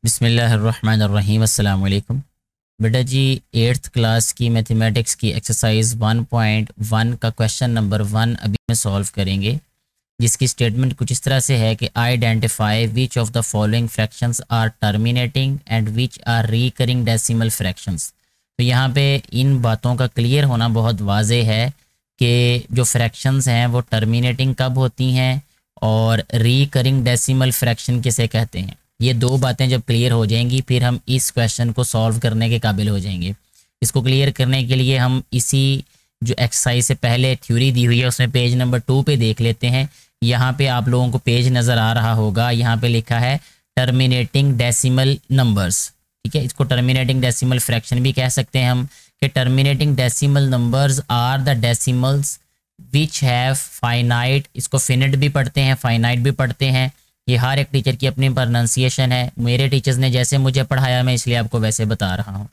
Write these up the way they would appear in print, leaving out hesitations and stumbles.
बिस्मिल्लाहिर्रहमानिर्रहीम अस्सलाम वालेकुम। बेटा जी, 8th क्लास की मैथमेटिक्स की एक्सरसाइज 1.1 का क्वेश्चन नंबर 1 अभी में सॉल्व करेंगे, जिसकी स्टेटमेंट कुछ इस तरह से है कि identify which of the following fractions are terminating and which are recurring decimal fractions. तो यहाँ पे इन बातों का क्लियर होना बहुत वाजे है कि जो फ्रैक्शंस हैं वो टर्मिनेटिंग कब होती हैं और रिकरिंग डेसिमल फ्रैक्शन किसे कहते हैं। ये दो बातें जब क्लियर हो जाएंगी फिर हम इस क्वेश्चन को सॉल्व करने के काबिल हो जाएंगे। इसको क्लियर करने के लिए हम इसी जो एक्सरसाइज से पहले थ्योरी दी हुई है उसमें पेज नंबर 2 पे देख लेते हैं। यहाँ पे आप लोगों को पेज नज़र आ रहा होगा, यहाँ पे लिखा है टर्मिनेटिंग डेसिमल नंबर्स। ठीक है, इसको टर्मिनेटिंग डेसिमल फ्रैक्शन भी कह सकते हैं हम, कि terminating decimal numbers are the decimals which have finite. इसको फिनिट भी पढ़ते हैं, फाइनाइट भी पढ़ते हैं। ये हर एक टीचर की अपनी प्रोनाउंसिएशन है। मेरे टीचर्स ने जैसे मुझे पढ़ाया मैं इसलिए आपको वैसे बता रहा हूँ।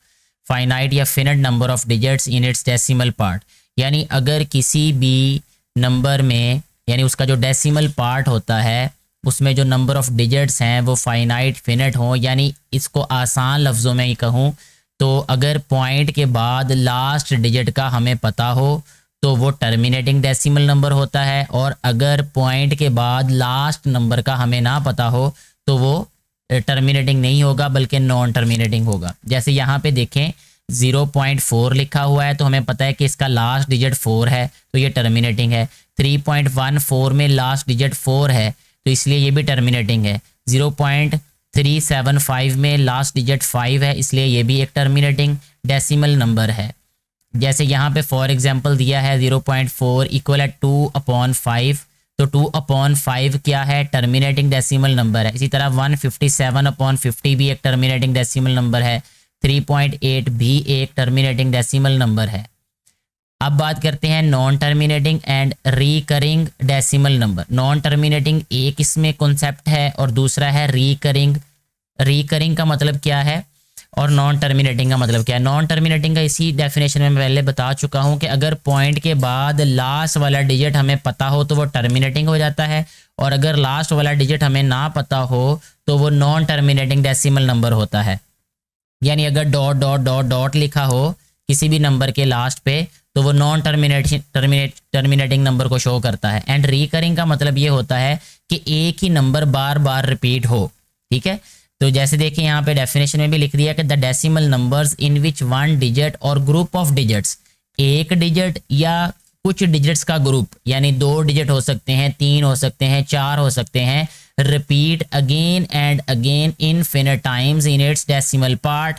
फाइनाइट या finite number of digits in its decimal part, यानी अगर किसी भी नंबर में, यानी उसका जो डेसिमल पार्ट होता है उसमें जो नंबर ऑफ डिजिट्स हैं वो फाइनाइट फिनिट हों, यानी इसको आसान लफ्ज़ों में ही कहूँ तो अगर पॉइंट के बाद लास्ट डिजिट का हमें पता हो तो वो टर्मिनेटिंग डेसिमल नंबर होता है, और अगर पॉइंट के बाद लास्ट नंबर का हमें ना पता हो तो वो टर्मिनेटिंग नहीं होगा बल्कि नॉन टर्मिनेटिंग होगा। जैसे यहाँ पे देखें 0.4 लिखा हुआ है तो हमें पता है कि इसका लास्ट डिजिट 4 है तो ये टर्मिनेटिंग है। 3.14 में लास्ट डिजिट 4 है तो इसलिए ये भी टर्मिनेटिंग है। 0.375 में लास्ट डिजिट 5 है इसलिए ये भी एक टर्मिनेटिंग डेसिमल नंबर है। जैसे यहाँ पे फॉर एग्जांपल दिया है 0.4 इक्वल है 2/5, तो 2/5 क्या है, टर्मिनेटिंग डेसिमल नंबर है। इसी तरह 157/50 भी एक टर्मिनेटिंग डेसिमल नंबर है। 3.8 भी एक टर्मिनेटिंग डेसिमल नंबर है। अब बात करते हैं non terminating and recurring decimal number. Non terminating एक इसमें कॉन्सेप्ट है और दूसरा है रिकरिंग। रिकरिंग का मतलब क्या है और नॉन टर्मिनेटिंग का मतलब क्या है। नॉन टर्मिनेटिंग का इसी डेफिनेशन में मैं पहले बता चुका हूं कि अगर पॉइंट के बाद लास्ट वाला डिजिट हमें पता हो तो वो टर्मिनेटिंग हो जाता है, और अगर लास्ट वाला डिजिट हमें ना पता हो तो वो नॉन टर्मिनेटिंग डेसिमल नंबर होता है। यानी अगर डॉट डॉट डॉट डॉट लिखा हो किसी भी नंबर के लास्ट पे तो वो नॉन टर्मिनेटिंग नंबर को शो करता है। एंड रिकरिंग का मतलब ये होता है कि एक ही नंबर बार बार रिपीट हो। ठीक है, तो जैसे देखिए यहाँ पे डेफिनेशन में भी लिख दिया कि the decimal numbers in which one digit और ग्रुप ऑफ डिजिट्स, एक डिजिट या कुछ डिजिट्स का ग्रुप, यानी 2 डिजिट हो सकते हैं, 3 हो सकते हैं, 4 हो सकते हैं, repeat again and again infinite times in its decimal part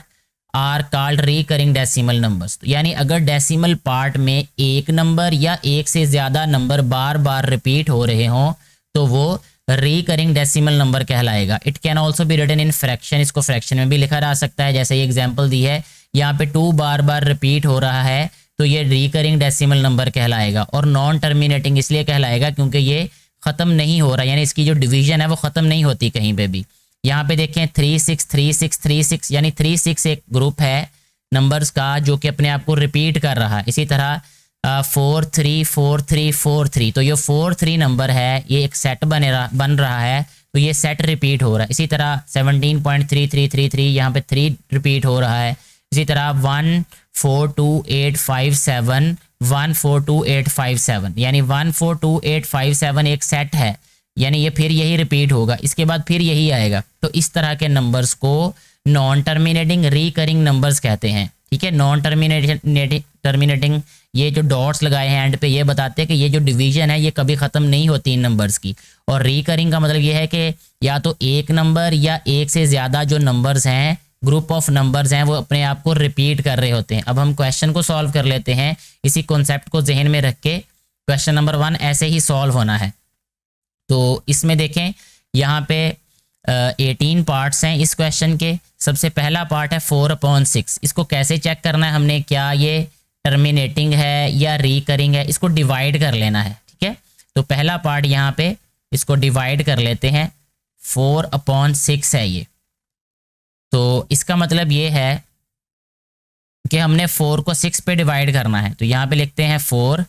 are called recurring decimal numbers. यानी अगर डेसिमल पार्ट में एक नंबर या एक से ज़्यादा नंबर बार बार रिपीट हो रहे हों तो वो रिकरिंग डेसिमल नंबर कहलाएगा। It can also be written in fraction, इसको फ्रैक्शन में भी लिखा जा सकता है। जैसे ये एग्जाम्पल दी है, यहाँ पे 2 बार बार रिपीट हो रहा है तो ये रिकरिंग डेसिमल नंबर कहलाएगा। और नॉन टर्मिनेटिंग इसलिए कहलाएगा क्योंकि ये ख़त्म नहीं हो रहा, यानी इसकी जो डिवीजन है वो ख़त्म नहीं होती कहीं पे भी। यहाँ पे देखें 363636, यानी 36 एक ग्रुप है नंबर्स का जो कि अपने आप को रिपीट कर रहा है। इसी तरह 434343, तो ये 43 नंबर है, ये एक सेट बन रहा है तो ये सेट रिपीट हो रहा है। इसी तरह 17.3333 यहाँ पे 3 रिपीट हो रहा है। इसी तरह 142857 142857, यानी 142857 एक सेट है, यानी ये फिर यही रिपीट होगा, इसके बाद फिर यही आएगा। तो इस तरह के नंबर्स को नॉन टर्मिनेटिंग रिकरिंग नंबर्स कहते हैं। ठीक है, नॉन टर्मिनेटिंग ये जो डॉट्स लगाए हैं एंड पे ये बताते हैं कि ये जो डिवीजन है ये कभी ख़त्म नहीं होती इन नंबर्स की। और रिकरिंग का मतलब ये है कि या तो एक नंबर या एक से ज़्यादा जो नंबर्स हैं, ग्रुप ऑफ नंबर्स हैं, वो अपने आप को रिपीट कर रहे होते हैं। अब हम क्वेश्चन को सॉल्व कर लेते हैं इसी कॉन्सेप्ट को जहन में रख के। क्वेश्चन नंबर 1 ऐसे ही सॉल्व होना है। तो इसमें देखें यहाँ पे 18 पार्ट्स हैं इस क्वेश्चन के। सबसे पहला पार्ट है 4/6। इसको कैसे चेक करना है हमने, क्या ये टर्मिनेटिंग है या रिकरिंग है, इसको डिवाइड कर लेना है। ठीक है, तो पहला पार्ट यहाँ पे इसको डिवाइड कर लेते हैं। 4/6 है ये, तो इसका मतलब ये है कि हमने 4 को 6 पे डिवाइड करना है। तो यहाँ पे लिखते हैं 4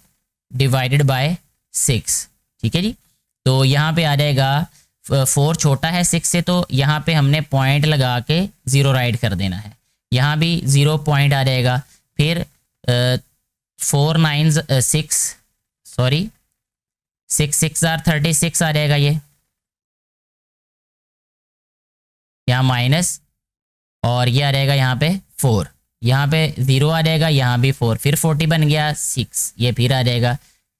डिवाइडेड बाय 6। ठीक है जी, तो यहाँ पे आ जाएगा 4 छोटा है 6 से, तो यहाँ पे हमने पॉइंट लगा के 0 राइट कर देना है। यहाँ भी 0 पॉइंट आ जाएगा। फिर 4 9 6 सॉरी 6 6 36 आ जाएगा ये, यहाँ माइनस, और ये आ जाएगा यहाँ पे 4, यहाँ पे 0 आ जाएगा, यहाँ भी 4, फिर 40 बन गया 6, ये फिर आ जाएगा,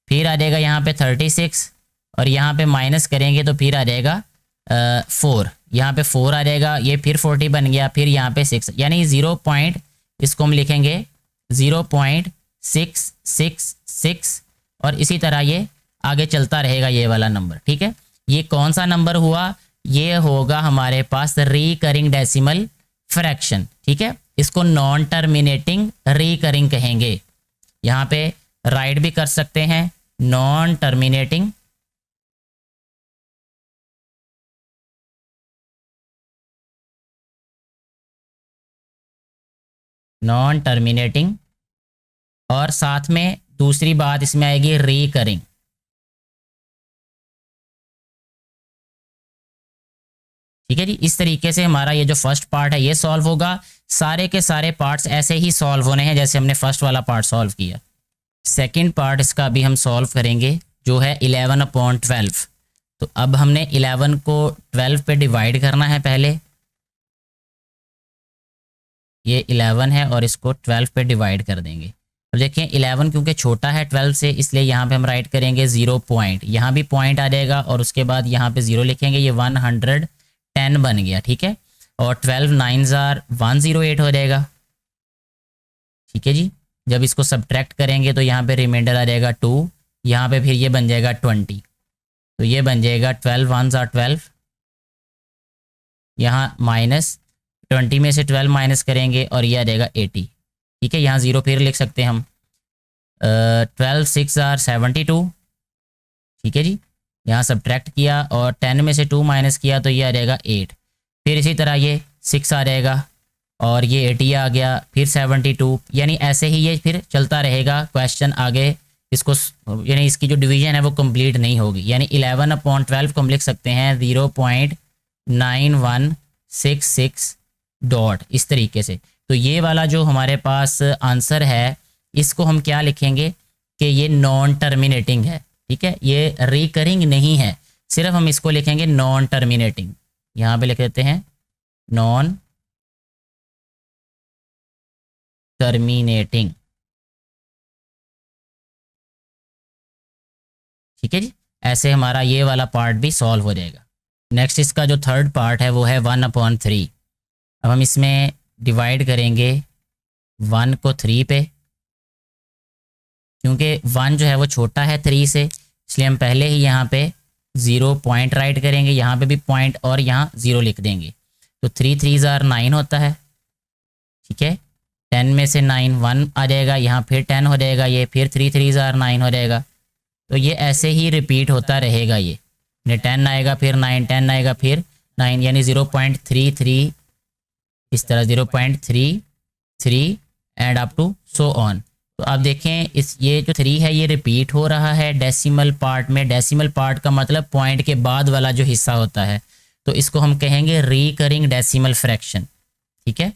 फिर आ जाएगा यहाँ पे 36, और यहाँ पे माइनस करेंगे तो फिर आ जाएगा 4, यहाँ पे 4 आ जाएगा, ये फिर 40 बन गया, फिर यहाँ पे 6, यानी 0 पॉइंट, इसको हम लिखेंगे 0.666, और इसी तरह ये आगे चलता रहेगा ये वाला नंबर। ठीक है, ये कौन सा नंबर हुआ? ये होगा हमारे पास रिकरिंग डेसिमल फ्रैक्शन। ठीक है, इसको नॉन टर्मिनेटिंग रिकरिंग कहेंगे। यहाँ पे राइट भी कर सकते हैं, नॉन टर्मिनेटिंग और साथ में दूसरी बात इसमें आएगी रिकरिंग। ठीक है जी, इस तरीके से हमारा ये जो फर्स्ट पार्ट है ये सॉल्व होगा। सारे के सारे पार्ट्स ऐसे ही सॉल्व होने हैं जैसे हमने फर्स्ट वाला पार्ट सॉल्व किया। सेकंड पार्ट इसका अभी हम सॉल्व करेंगे, जो है 11/12। तो अब हमने 11 को 12 पे डिवाइड करना है। पहले ये 11 है और इसको 12 पे डिवाइड कर देंगे। अब देखिए 11 क्योंकि छोटा है 12 से, इसलिए यहाँ पे हम राइट करेंगे 0 पॉइंट, यहाँ भी पॉइंट आ जाएगा और उसके बाद यहाँ पे 0 लिखेंगे, ये 110 बन गया। ठीक है, और 12 9s are 108 हो जाएगा। ठीक है जी, जब इसको सब्ट्रैक्ट करेंगे तो यहाँ पे रिमाइंडर आ जाएगा 2, यहाँ पे फिर ये बन जाएगा 20, तो ये बन जाएगा 12 1s are 12, यहाँ माइनस 20 में से 12 माइनस करेंगे और ये आ जाएगा 80। ठीक है, यहाँ 0 फिर लिख सकते हैं हम। 12 6 are 72। ठीक है जी, यहाँ सब्ट्रैक्ट किया और 10 में से 2 माइनस किया तो ये आ जाएगा 8। फिर इसी तरह ये 6 आ जाएगा और ये 80 आ गया, फिर 72, यानी ऐसे ही ये फिर चलता रहेगा क्वेश्चन आगे। इसको यानी इसकी जो डिवीजन है वो कंप्लीट नहीं होगी, यानी 11/12 को हम लिख सकते हैं 0.9166 डॉट, इस तरीके से। तो ये वाला जो हमारे पास आंसर है इसको हम क्या लिखेंगे कि ये नॉन टर्मिनेटिंग है। ठीक है, ये रिकरिंग नहीं है, सिर्फ हम इसको लिखेंगे नॉन टर्मिनेटिंग। यहाँ पे लिख देते हैं नॉन टर्मिनेटिंग। ठीक है जी, ऐसे हमारा ये वाला पार्ट भी सॉल्व हो जाएगा। नेक्स्ट इसका जो थर्ड पार्ट है वो है 1/3। अब हम इसमें डिवाइड करेंगे 1 को 3 पे, क्योंकि 1 जो है वो छोटा है 3 से, इसलिए हम पहले ही यहाँ पे 0 पॉइंट राइट करेंगे, यहाँ पे भी पॉइंट और यहाँ 0 लिख देंगे। तो 3 3s are 9 होता है। ठीक है, 10 में से 9 1 आ जाएगा, यहाँ फिर 10 हो जाएगा, ये फिर 3 3s are 9 हो जाएगा। तो ये ऐसे ही रिपीट होता रहेगा, ये 10 आएगा फिर 9, 10 आएगा फिर 9, यानी 0.33 इस तरह 0.33 and up to so on. तो आप देखें इस ये जो 3 है ये रिपीट हो रहा है डेसिमल पार्ट में। डेसिमल पार्ट का मतलब पॉइंट के बाद वाला जो हिस्सा होता है, तो इसको हम कहेंगे रिकरिंग डेसिमल फ्रैक्शन। ठीक है,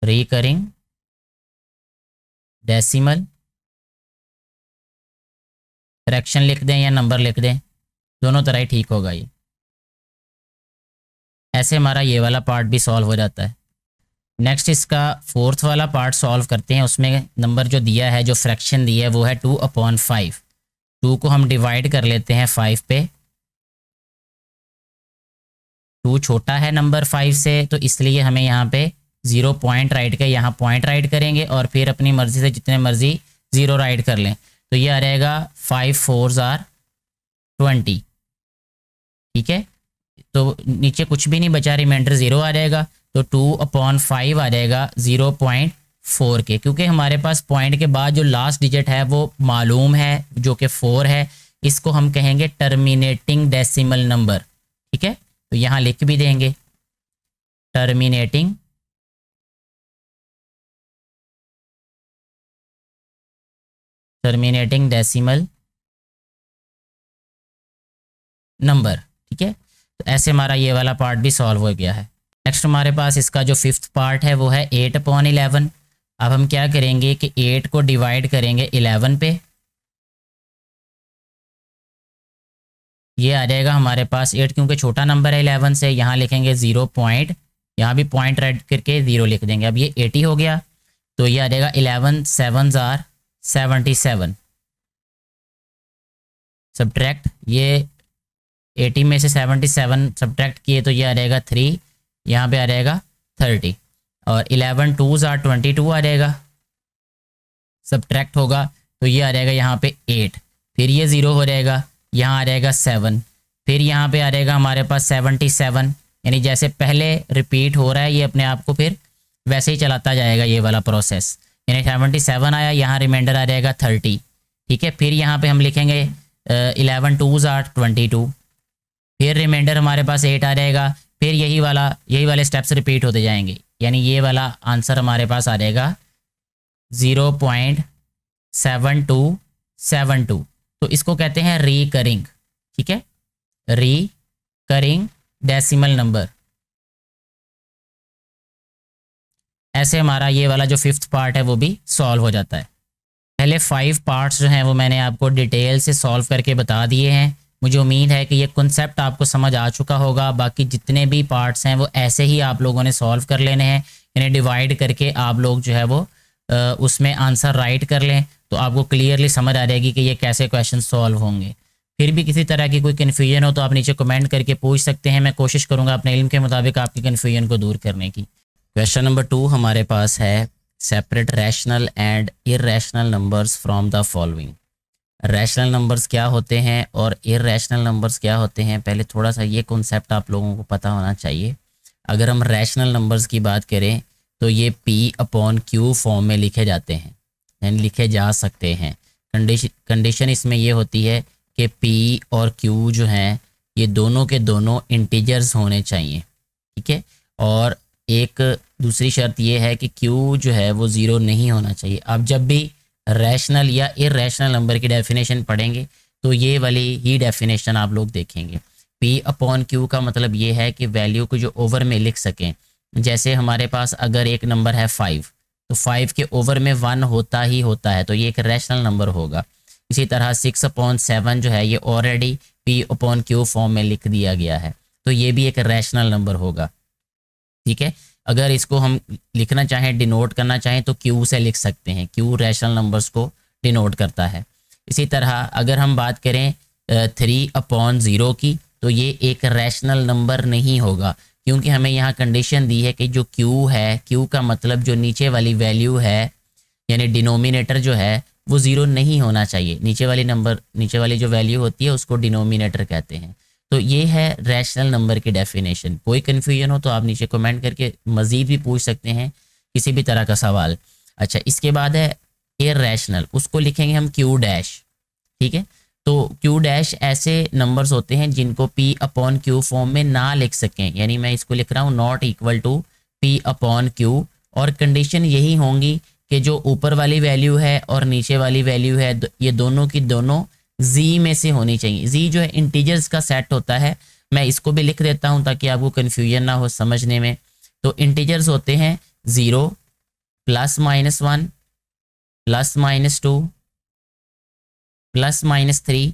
रिकरिंग डेसिमल फ्रैक्शन लिख दें या नंबर लिख दें, दोनों तरह ही ठीक होगा ये। ऐसे हमारा ये वाला पार्ट भी सॉल्व हो जाता है। नेक्स्ट इसका फोर्थ वाला पार्ट सॉल्व करते हैं। उसमें नंबर जो दिया है, जो फ्रैक्शन दिया है वो है 2/5। 2 को हम डिवाइड कर लेते हैं 5 पे। 2 छोटा है नंबर 5 से, तो इसलिए हमें यहाँ पे 0 पॉइंट राइट के यहाँ पॉइंट राइट करेंगे और फिर अपनी मर्जी से जितने मर्जी 0 राइट कर लें। तो ये आ जाएगा 5 4s are 20। ठीक है, तो नीचे कुछ भी नहीं बचा, रिमाइंडर 0 आ जाएगा, तो 2/5 आ जाएगा 0.4 के, क्योंकि हमारे पास पॉइंट के बाद जो लास्ट डिजिट है वो मालूम है जो कि 4 है। इसको हम कहेंगे टर्मिनेटिंग डेसिमल नंबर। ठीक है, तो यहाँ लिख भी देंगे टर्मिनेटिंग डेसिमल नंबर। ठीक है, तो ऐसे हमारा ये वाला पार्ट भी सॉल्व हो गया है। नेक्स्ट हमारे पास इसका जो 5th पार्ट है वो है 8/11। अब हम क्या करेंगे कि 8 को डिवाइड करेंगे 11 पे। ये आ जाएगा हमारे पास 8, क्योंकि छोटा नंबर है 11 से, यहाँ लिखेंगे 0 पॉइंट, यहाँ भी पॉइंट ऐड करके 0 लिख देंगे। अब ये 80 हो गया, तो ये आ जाएगा 11 7s are 77। सब्ट्रैक्ट, ये 80 में से 77 सब्ट्रैक्ट किए तो ये आ जाएगा 3, यहाँ पे आ जाएगा 30, और 11 2s are 22 आ जाएगा। सब्ट्रैक्ट होगा तो ये आ जाएगा यहाँ पे 8, फिर ये 0 हो जाएगा, यहाँ आ जाएगा 7, फिर यहाँ पे आ जाएगा हमारे पास 77, यानी जैसे पहले रिपीट हो रहा है ये अपने आप को फिर वैसे ही चलाता जाएगा ये वाला प्रोसेस। यानी 77 आया, यहाँ रिमाइंडर आ जाएगा 30। ठीक है, फिर यहाँ पे हम लिखेंगे 11 2s are 22, फिर रिमाइंडर हमारे पास 8 आ जाएगा, फिर यही वाले स्टेप्स रिपीट होते जाएंगे, यानी ये वाला आंसर हमारे पास आ जाएगा 0.7272। तो इसको कहते हैं रिकरिंग। ठीक है, रिकरिंग डेसिमल नंबर। ऐसे हमारा ये वाला जो 5th पार्ट है वो भी सॉल्व हो जाता है। पहले 5 पार्ट्स जो हैं वो मैंने आपको डिटेल से सॉल्व करके बता दिए हैं। मुझे उम्मीद है कि ये कॉन्सेप्ट आपको समझ आ चुका होगा। बाकी जितने भी पार्ट्स हैं वो ऐसे ही आप लोगों ने सॉल्व कर लेने हैं, इन्हें डिवाइड करके आप लोग जो है वो उसमें आंसर राइट कर लें, तो आपको क्लियरली समझ आ जाएगी कि ये कैसे क्वेश्चन सॉल्व होंगे। फिर भी किसी तरह की कोई कन्फ्यूजन हो तो आप नीचे कमेंट करके पूछ सकते हैं, मैं कोशिश करूँगा अपने इल्म के मुताबिक आपकी कन्फ्यूजन को दूर करने की। क्वेश्चन नंबर 2 हमारे पास है, separate rational and irrational numbers from the following. Rational numbers क्या होते हैं और इर्रेशनल नंबर्स क्या होते हैं, पहले थोड़ा सा ये कॉन्सेप्ट आप लोगों को पता होना चाहिए। अगर हम रैशनल नंबर्स की बात करें तो ये P/Q फॉर्म में लिखे जाते हैं, यानी लिखे जा सकते हैं। कंडीशन इसमें ये होती है कि P और Q जो हैं ये दोनों के दोनों इंटीजर्स होने चाहिए। ठीक है, और एक दूसरी शर्त ये है कि Q जो है वो 0 नहीं होना चाहिए। अब जब भी रैशनल या इर्रेशनल नंबर की डेफिनेशन पढ़ेंगे तो ये वाली ही डेफिनेशन आप लोग देखेंगे। P/Q का मतलब ये है कि वैल्यू को जो ओवर में लिख सकें। जैसे हमारे पास अगर एक नंबर है 5, तो 5 के ओवर में 1 होता ही होता है, तो ये एक रैशनल नंबर होगा। इसी तरह 6/7 जो है ये ऑलरेडी P/Q फॉर्म में लिख दिया गया है, तो ये भी एक रैशनल नंबर होगा। ठीक है, अगर इसको हम लिखना चाहें, डिनोट करना चाहें तो Q से लिख सकते हैं, Q रैशनल नंबर्स को डिनोट करता है। इसी तरह अगर हम बात करें 3/0 की, तो ये एक रैशनल नंबर नहीं होगा, क्योंकि हमें यहाँ कंडीशन दी है कि जो Q है, Q का मतलब जो नीचे वाली वैल्यू है यानी डिनोमिनेटर जो है वो 0 नहीं होना चाहिए। नीचे वाली जो वैल्यू होती है उसको डिनोमिनेटर कहते हैं। तो ये है रैशनल नंबर की डेफिनेशन। कोई कन्फ्यूजन हो तो आप नीचे कमेंट करके मज़ीद भी पूछ सकते हैं किसी भी तरह का सवाल। अच्छा, इसके बाद है इर्रेशनल, उसको लिखेंगे हम Q'। ठीक है, तो Q' ऐसे नंबर्स होते हैं जिनको P/Q फॉर्म में ना लिख सकें, यानी मैं इसको लिख रहा हूँ नॉट इक्वल टू P/Q, और कंडीशन यही होंगी कि जो ऊपर वाली वैल्यू है और नीचे वाली वैल्यू है ये दोनों की दोनों Z में से होनी चाहिए। Z जो है इंटीजर्स का सेट होता है, मैं इसको भी लिख देता हूँ ताकि आपको कन्फ्यूजन ना हो समझने में। तो इंटीजर्स होते हैं 0 +-1 +-2 +-3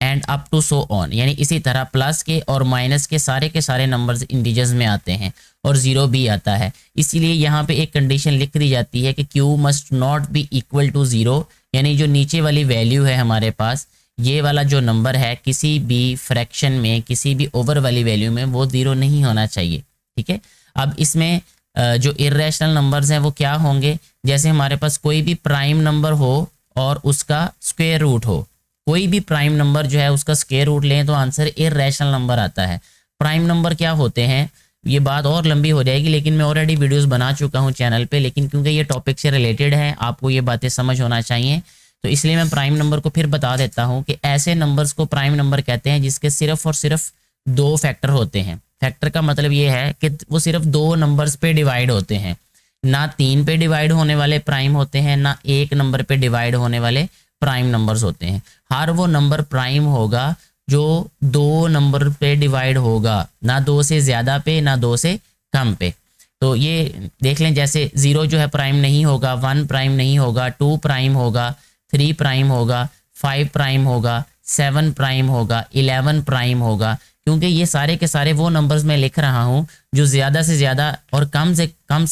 and up to so on, यानी इसी तरह प्लस के और माइनस के सारे नंबर्स इंटीजर्स में आते हैं और 0 भी आता है। इसीलिए यहाँ पे एक कंडीशन लिख दी जाती है कि Q must not be equal to 0, यानी जो नीचे वाली वैल्यू है हमारे पास, ये वाला जो नंबर है किसी भी फ्रैक्शन में, किसी भी ओवर वाली वैल्यू में वो 0 नहीं होना चाहिए। ठीक है, अब इसमें जो इर्रेशनल नंबर्स हैं वो क्या होंगे, जैसे हमारे पास कोई भी प्राइम नंबर हो और उसका स्क्वायर रूट हो। कोई भी प्राइम नंबर जो है उसका स्क्वायर रूट लें तो आंसर इर्रेशनल नंबर आता है। प्राइम नंबर क्या होते हैं, ये बात और लंबी हो जाएगी, लेकिन मैं ऑलरेडी वीडियोस बना चुका हूं चैनल पे, लेकिन क्योंकि ये टॉपिक से रिलेटेड है, आपको ये बातें समझ होना चाहिए, तो इसलिए मैं प्राइम नंबर को फिर बता देता हूं कि ऐसे नंबर्स को प्राइम नंबर कहते हैं जिसके सिर्फ और सिर्फ 2 फैक्टर होते हैं। फैक्टर का मतलब ये है कि वो सिर्फ 2 नंबर्स पे डिवाइड होते हैं, ना 3 पे डिवाइड होने वाले प्राइम होते हैं, ना 1 नंबर पे डिवाइड होने वाले प्राइम नंबर्स होते हैं। हर वो नंबर प्राइम होगा जो 2 नंबर पे डिवाइड होगा, ना 2 से ज़्यादा पे ना 2 से कम पे। तो ये देख लें, जैसे 0 जो है प्राइम नहीं होगा, 1 प्राइम नहीं होगा, 2 प्राइम होगा, 3 प्राइम होगा, 5 प्राइम होगा, 7 प्राइम होगा, 11 प्राइम होगा, क्योंकि ये सारे के सारे वो नंबर्स मैं लिख रहा हूँ जो ज़्यादा से ज़्यादा और कम से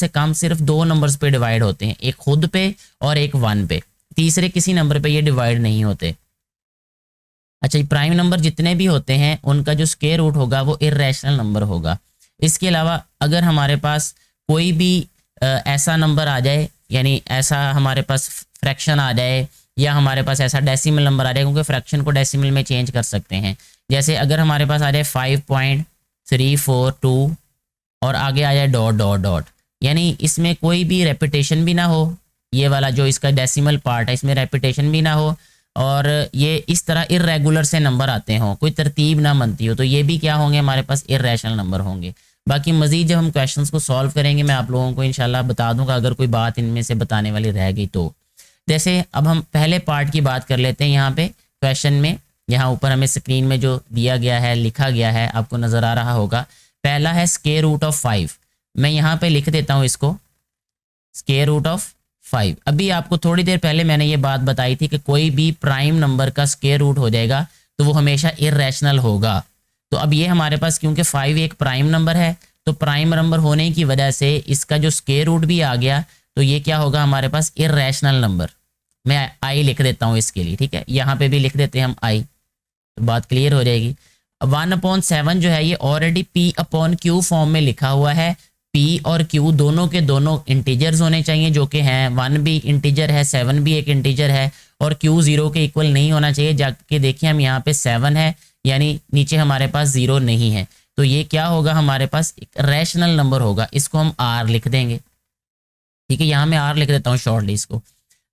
कम सिर्फ 2 नंबर्स पे डिवाइड होते हैं, एक खुद पे और एक 1 पे, तीसरे किसी नंबर पे ये डिवाइड नहीं होते। अच्छा, ये प्राइम नंबर जितने भी होते हैं उनका जो स्क्वायर रूट होगा वो इर्रेशनल नंबर होगा। इसके अलावा अगर हमारे पास कोई भी ऐसा नंबर आ जाए, यानी ऐसा हमारे पास फ्रैक्शन आ जाए या हमारे पास ऐसा डेसिमल नंबर आ जाए, क्योंकि फ्रैक्शन को डेसिमल में चेंज कर सकते हैं। जैसे अगर हमारे पास आ जाए 5.342 और आगे आ जाए डॉट डॉट डॉट, यानी इसमें कोई भी रेपिटेशन भी ना हो, ये वाला जो इसका डेसिमल पार्ट है इसमें रेपिटेशन भी ना हो, और ये इस तरह इर्रेगुलर से नंबर आते हों, कोई तरतीब ना बनती हो, तो ये भी क्या होंगे, हमारे पास इर्रेशनल नंबर होंगे। बाकी मज़ीद जब हम क्वेश्चंस को सॉल्व करेंगे मैं आप लोगों को इंशाल्लाह बता दूंगा, अगर कोई बात इनमें से बताने वाली रह गई तो। जैसे अब हम पहले पार्ट की बात कर लेते हैं। यहाँ पे क्वेश्चन में, यहाँ ऊपर हमें स्क्रीन में जो दिया गया है, लिखा गया है, आपको नज़र आ रहा होगा। पहला है स्क्वायर रूट ऑफ 5। मैं यहाँ पे लिख देता हूँ इसको, स्क्वायर रूट ऑफ 5। अभी आपको थोड़ी देर पहले मैंने ये बात बताई थी कि कोई भी प्राइम नंबर का स्क्वायर रूट हो जाएगा तो वो हमेशा इर्रेशनल होगा। तो अब ये हमारे पास क्योंकि 5 एक प्राइम नंबर है, तो प्राइम नंबर होने की वजह से इसका जो स्क्वायर रूट भी आ गया, तो ये क्या होगा हमारे पास, इर्रेशनल नंबर। मैं आई लिख देता हूँ इसके लिए, ठीक है, यहाँ पे भी लिख देते हैं हम आई, तो बात क्लियर हो जाएगी। 1/7 जो है ये ऑलरेडी P/Q फॉर्म में लिखा हुआ है। P और Q दोनों के दोनों इंटीजर्स होने चाहिए, जो कि हैं, 1 भी इंटीजर है, 7 भी एक इंटीजर है, और Q 0 के इक्वल नहीं होना चाहिए। जाके देखिए हम यहाँ पे 7 है, यानी नीचे हमारे पास 0 नहीं है, तो ये क्या होगा, हमारे पास एक रैशनल नंबर होगा। इसको हम R लिख देंगे, ठीक है, यहाँ मैं R लिख देता हूँ शॉर्टली इसको।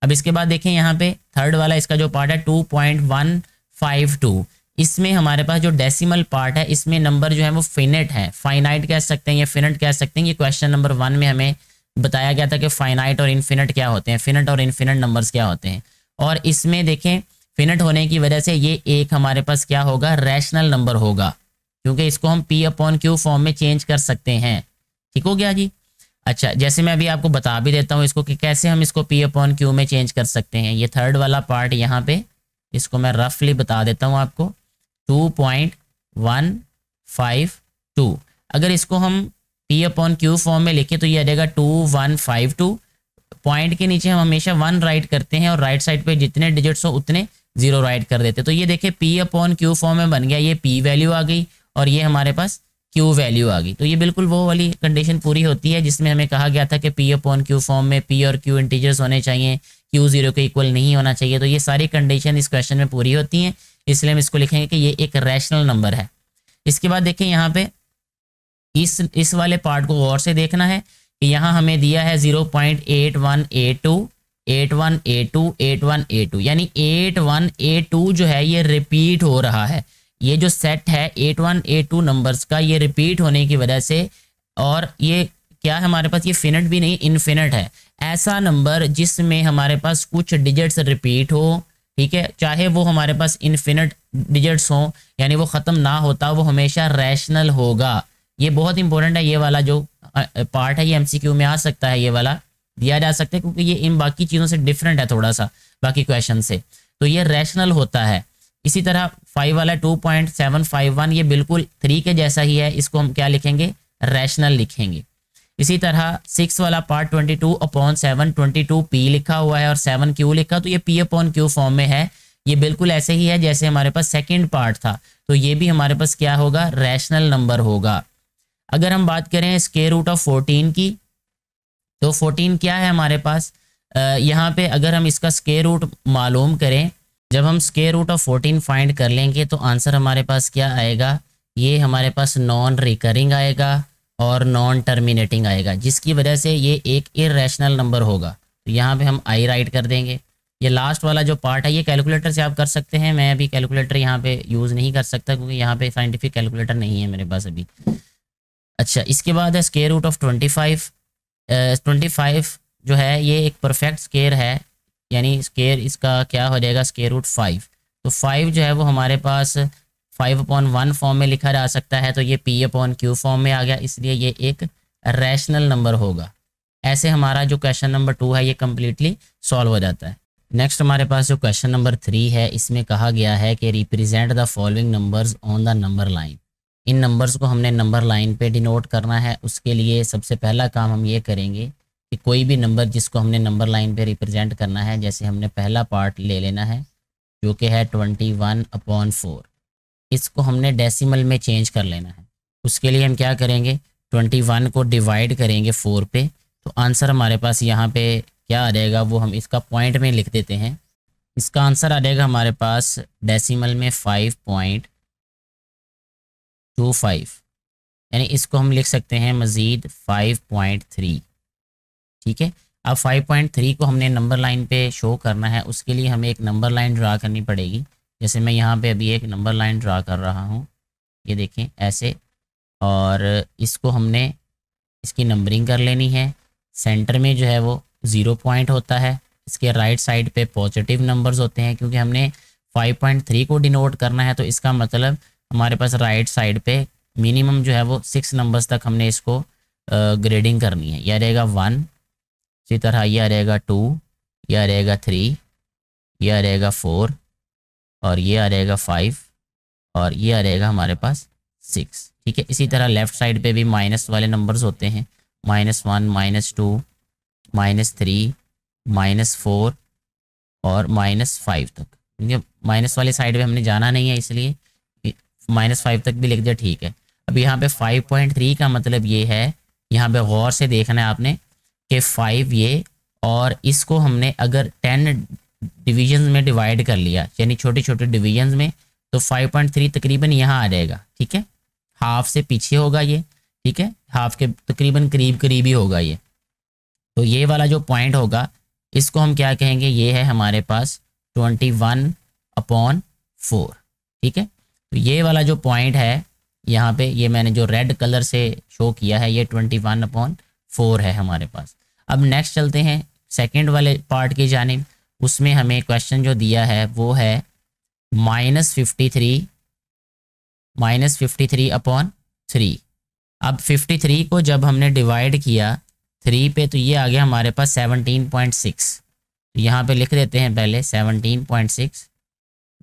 अब इसके बाद देखें यहाँ पे थर्ड वाला इसका जो पार्ट है 2.152, इसमें हमारे पास जो डेसिमल पार्ट है इसमें नंबर जो है वो फिनिट है, फाइनाइट कह सकते हैं या फिनिट कह सकते हैं। ये क्वेश्चन नंबर 1 में हमें बताया गया था कि फाइनाइट और इन्फिनिट क्या होते हैं, फिनिट और इन्फिनिट नंबर्स क्या होते हैं। और इसमें देखें फिनिट होने की वजह से ये एक हमारे पास क्या होगा, रैशनल नंबर होगा, क्योंकि इसको हम P/Q फॉर्म में चेंज कर सकते हैं। ठीक हो गया जी। अच्छा, जैसे मैं अभी आपको बता भी देता हूँ इसको कि कैसे हम इसको P/Q में चेंज कर सकते हैं। ये थर्ड वाला पार्ट यहाँ पे, इसको मैं रफली बता देता हूँ आपको, 2.152। अगर इसको हम P/Q फॉर्म में लिखें तो ये आ जाएगा 2152। पॉइंट के नीचे हम हमेशा 1 राइट करते हैं और राइट साइड पे जितने डिजिट्स हो उतने 0 राइट कर देते हैं। तो ये देखिए P/Q फॉर्म में बन गया, ये P वैल्यू आ गई और ये हमारे पास Q वैल्यू आ गई। तो ये बिल्कुल वो वाली कंडीशन पूरी होती है जिसमें हमें कहा गया था कि P/Q फॉर्म में P और Q इंटीजर्स होने चाहिए, Q 0 के इक्वल नहीं होना चाहिए। तो ये सारी कंडीशन इस क्वेश्चन में पूरी होती हैं, इसलिए हम इसको लिखेंगे कि ये एक रैशनल नंबर है। इसके बाद देखिए यहाँ पे इस वाले पार्ट को गौर से देखना है कि यहाँ हमें दिया है 0.8182, 8182, 8182, यानी 8182 जो है ये रिपीट हो रहा है। ये जो सेट है 8182 नंबर्स का, ये रिपीट होने की वजह से, और ये क्या है हमारे पास, ये फिनिट भी नहीं इनफिनिट है। ऐसा नंबर जिसमें हमारे पास कुछ डिजिट्स रिपीट हो, ठीक है, चाहे वो हमारे पास इनफिनिट डिजिट्स हों, यानी वो ख़त्म ना होता, वो हमेशा रैशनल होगा। ये बहुत इंपॉर्टेंट है, ये वाला जो पार्ट है ये MCQ में आ सकता है, ये वाला दिया जा सकता है, क्योंकि ये इन बाकी चीज़ों से डिफरेंट है थोड़ा सा बाकी क्वेश्चन से, तो ये रैशनल होता है। इसी तरह 5 वाला 2.751 ये बिल्कुल 3 के जैसा ही है, इसको हम क्या लिखेंगे, रैशनल लिखेंगे। इसी तरह 6 वाला पार्ट 22/7, 22P लिखा हुआ है और 7Q लिखा, तो ये P/Q फॉर्म में है। ये बिल्कुल ऐसे ही है जैसे हमारे पास सेकंड पार्ट था, तो ये भी हमारे पास क्या होगा, रैशनल नंबर होगा। अगर हम बात करें स्क्वायर रूट ऑफ 14 की, तो 14 क्या है हमारे पास, यहाँ पे अगर हम इसका स्क्वायर रूट मालूम करें, जब हम स्क्वायर रूट ऑफ 14 फाइंड कर लेंगे तो आंसर हमारे पास क्या आएगा, ये हमारे पास नॉन रिकरिंग आएगा और नॉन टर्मिनेटिंग आएगा, जिसकी वजह से ये एक इर्रेशनल नंबर होगा। तो यहाँ पे हम आई राइट कर देंगे। ये लास्ट वाला जो पार्ट है ये कैलकुलेटर से आप कर सकते हैं, मैं अभी कैलकुलेटर यहाँ पे यूज़ नहीं कर सकता क्योंकि यहाँ पे साइंटिफिक कैलकुलेटर नहीं है मेरे पास अभी। अच्छा, इसके बाद है स्क्वायर रूट ऑफ 25। 25 जो है ये एक परफेक्ट स्क्वायर है, यानी स्क्वायर इसका क्या हो जाएगा, स्क्वायर रूट 5। तो 5 जो है वो हमारे पास 5/1 फॉर्म में लिखा जा सकता है, तो ये P/Q फॉर्म में आ गया, इसलिए ये एक रैशनल नंबर होगा। ऐसे हमारा जो क्वेश्चन नंबर 2 है ये कम्प्लीटली सॉल्व हो जाता है। नेक्स्ट हमारे पास जो क्वेश्चन नंबर 3 है, इसमें कहा गया है कि represent the following numbers on the number line. In numbers को हमने नंबर लाइन पे डिनोट करना है। उसके लिए सबसे पहला काम हम ये करेंगे कि कोई भी नंबर जिसको हमने नंबर लाइन पे रिप्रेजेंट करना है, जैसे हमने पहला पार्ट ले लेना है जो कि है 21/4, इसको हमने डेसिमल में चेंज कर लेना है। उसके लिए हम क्या करेंगे, 21 को डिवाइड करेंगे 4 पे, तो आंसर हमारे पास यहाँ पे क्या आ जाएगा वो हम इसका पॉइंट में लिख देते हैं। इसका आंसर आ जाएगा हमारे पास डेसिमल में 5.25, यानी इसको हम लिख सकते हैं मज़ीद 5.3। ठीक है, अब 5.3 को हमने नंबर लाइन पे शो करना है। उसके लिए हमें एक नंबर लाइन ड्रा करनी पड़ेगी। जैसे मैं यहाँ पे अभी एक नंबर लाइन ड्रा कर रहा हूँ, ये देखें ऐसे, और इसको हमने इसकी नंबरिंग कर लेनी है। सेंटर में जो है वो 0 पॉइंट होता है, इसके राइट साइड पे पॉजिटिव नंबर्स होते हैं, क्योंकि हमने 5.3 को डिनोट करना है, तो इसका मतलब हमारे पास राइट साइड पे मिनिमम जो है वो 6 नंबर्स तक हमने इसको ग्रेडिंग करनी है। यह रहेगा 1, इसी तरह यह रहेगा 2, यह रहेगा 3, यह रहेगा 4, और ये आ रहेगा 5, और ये आ रहेगा हमारे पास 6। ठीक है, इसी तरह लेफ़्ट साइड पे भी माइनस वाले नंबर्स होते हैं, -1, -2, -3, -4 और -5 तक। क्योंकि माइनस वाले साइड पे हमने जाना नहीं है, इसलिए -5 तक भी लिख दिया। ठीक है, अब यहाँ पे 5.3 का मतलब ये है, यहाँ पे गौर से देखना है आपने कि 5 ये, और इसको हमने अगर 10 डिवीजन में डिवाइड कर लिया, यानी छोटे छोटे डिवीजन में, तो 5.3 तकरीबन यहाँ आ जाएगा। ठीक है, हाफ से पीछे होगा ये। ठीक है, हाफ के तकरीबन करीब ही होगा ये। तो ये वाला जो पॉइंट होगा इसको हम क्या कहेंगे, ये है हमारे पास 21/4। ठीक है, तो ये वाला जो पॉइंट है यहाँ पे, ये मैंने जो रेड कलर से शो किया है, ये 21/4 है हमारे पास। अब नेक्स्ट चलते हैं सेकंड वाले पार्ट की जानिब। उसमें हमें क्वेश्चन जो दिया है वो है -53/3। अब 53 को जब हमने डिवाइड किया 3 पे, तो ये आ गया हमारे पास 17.6। तो यहाँ पे लिख देते हैं पहले 17.6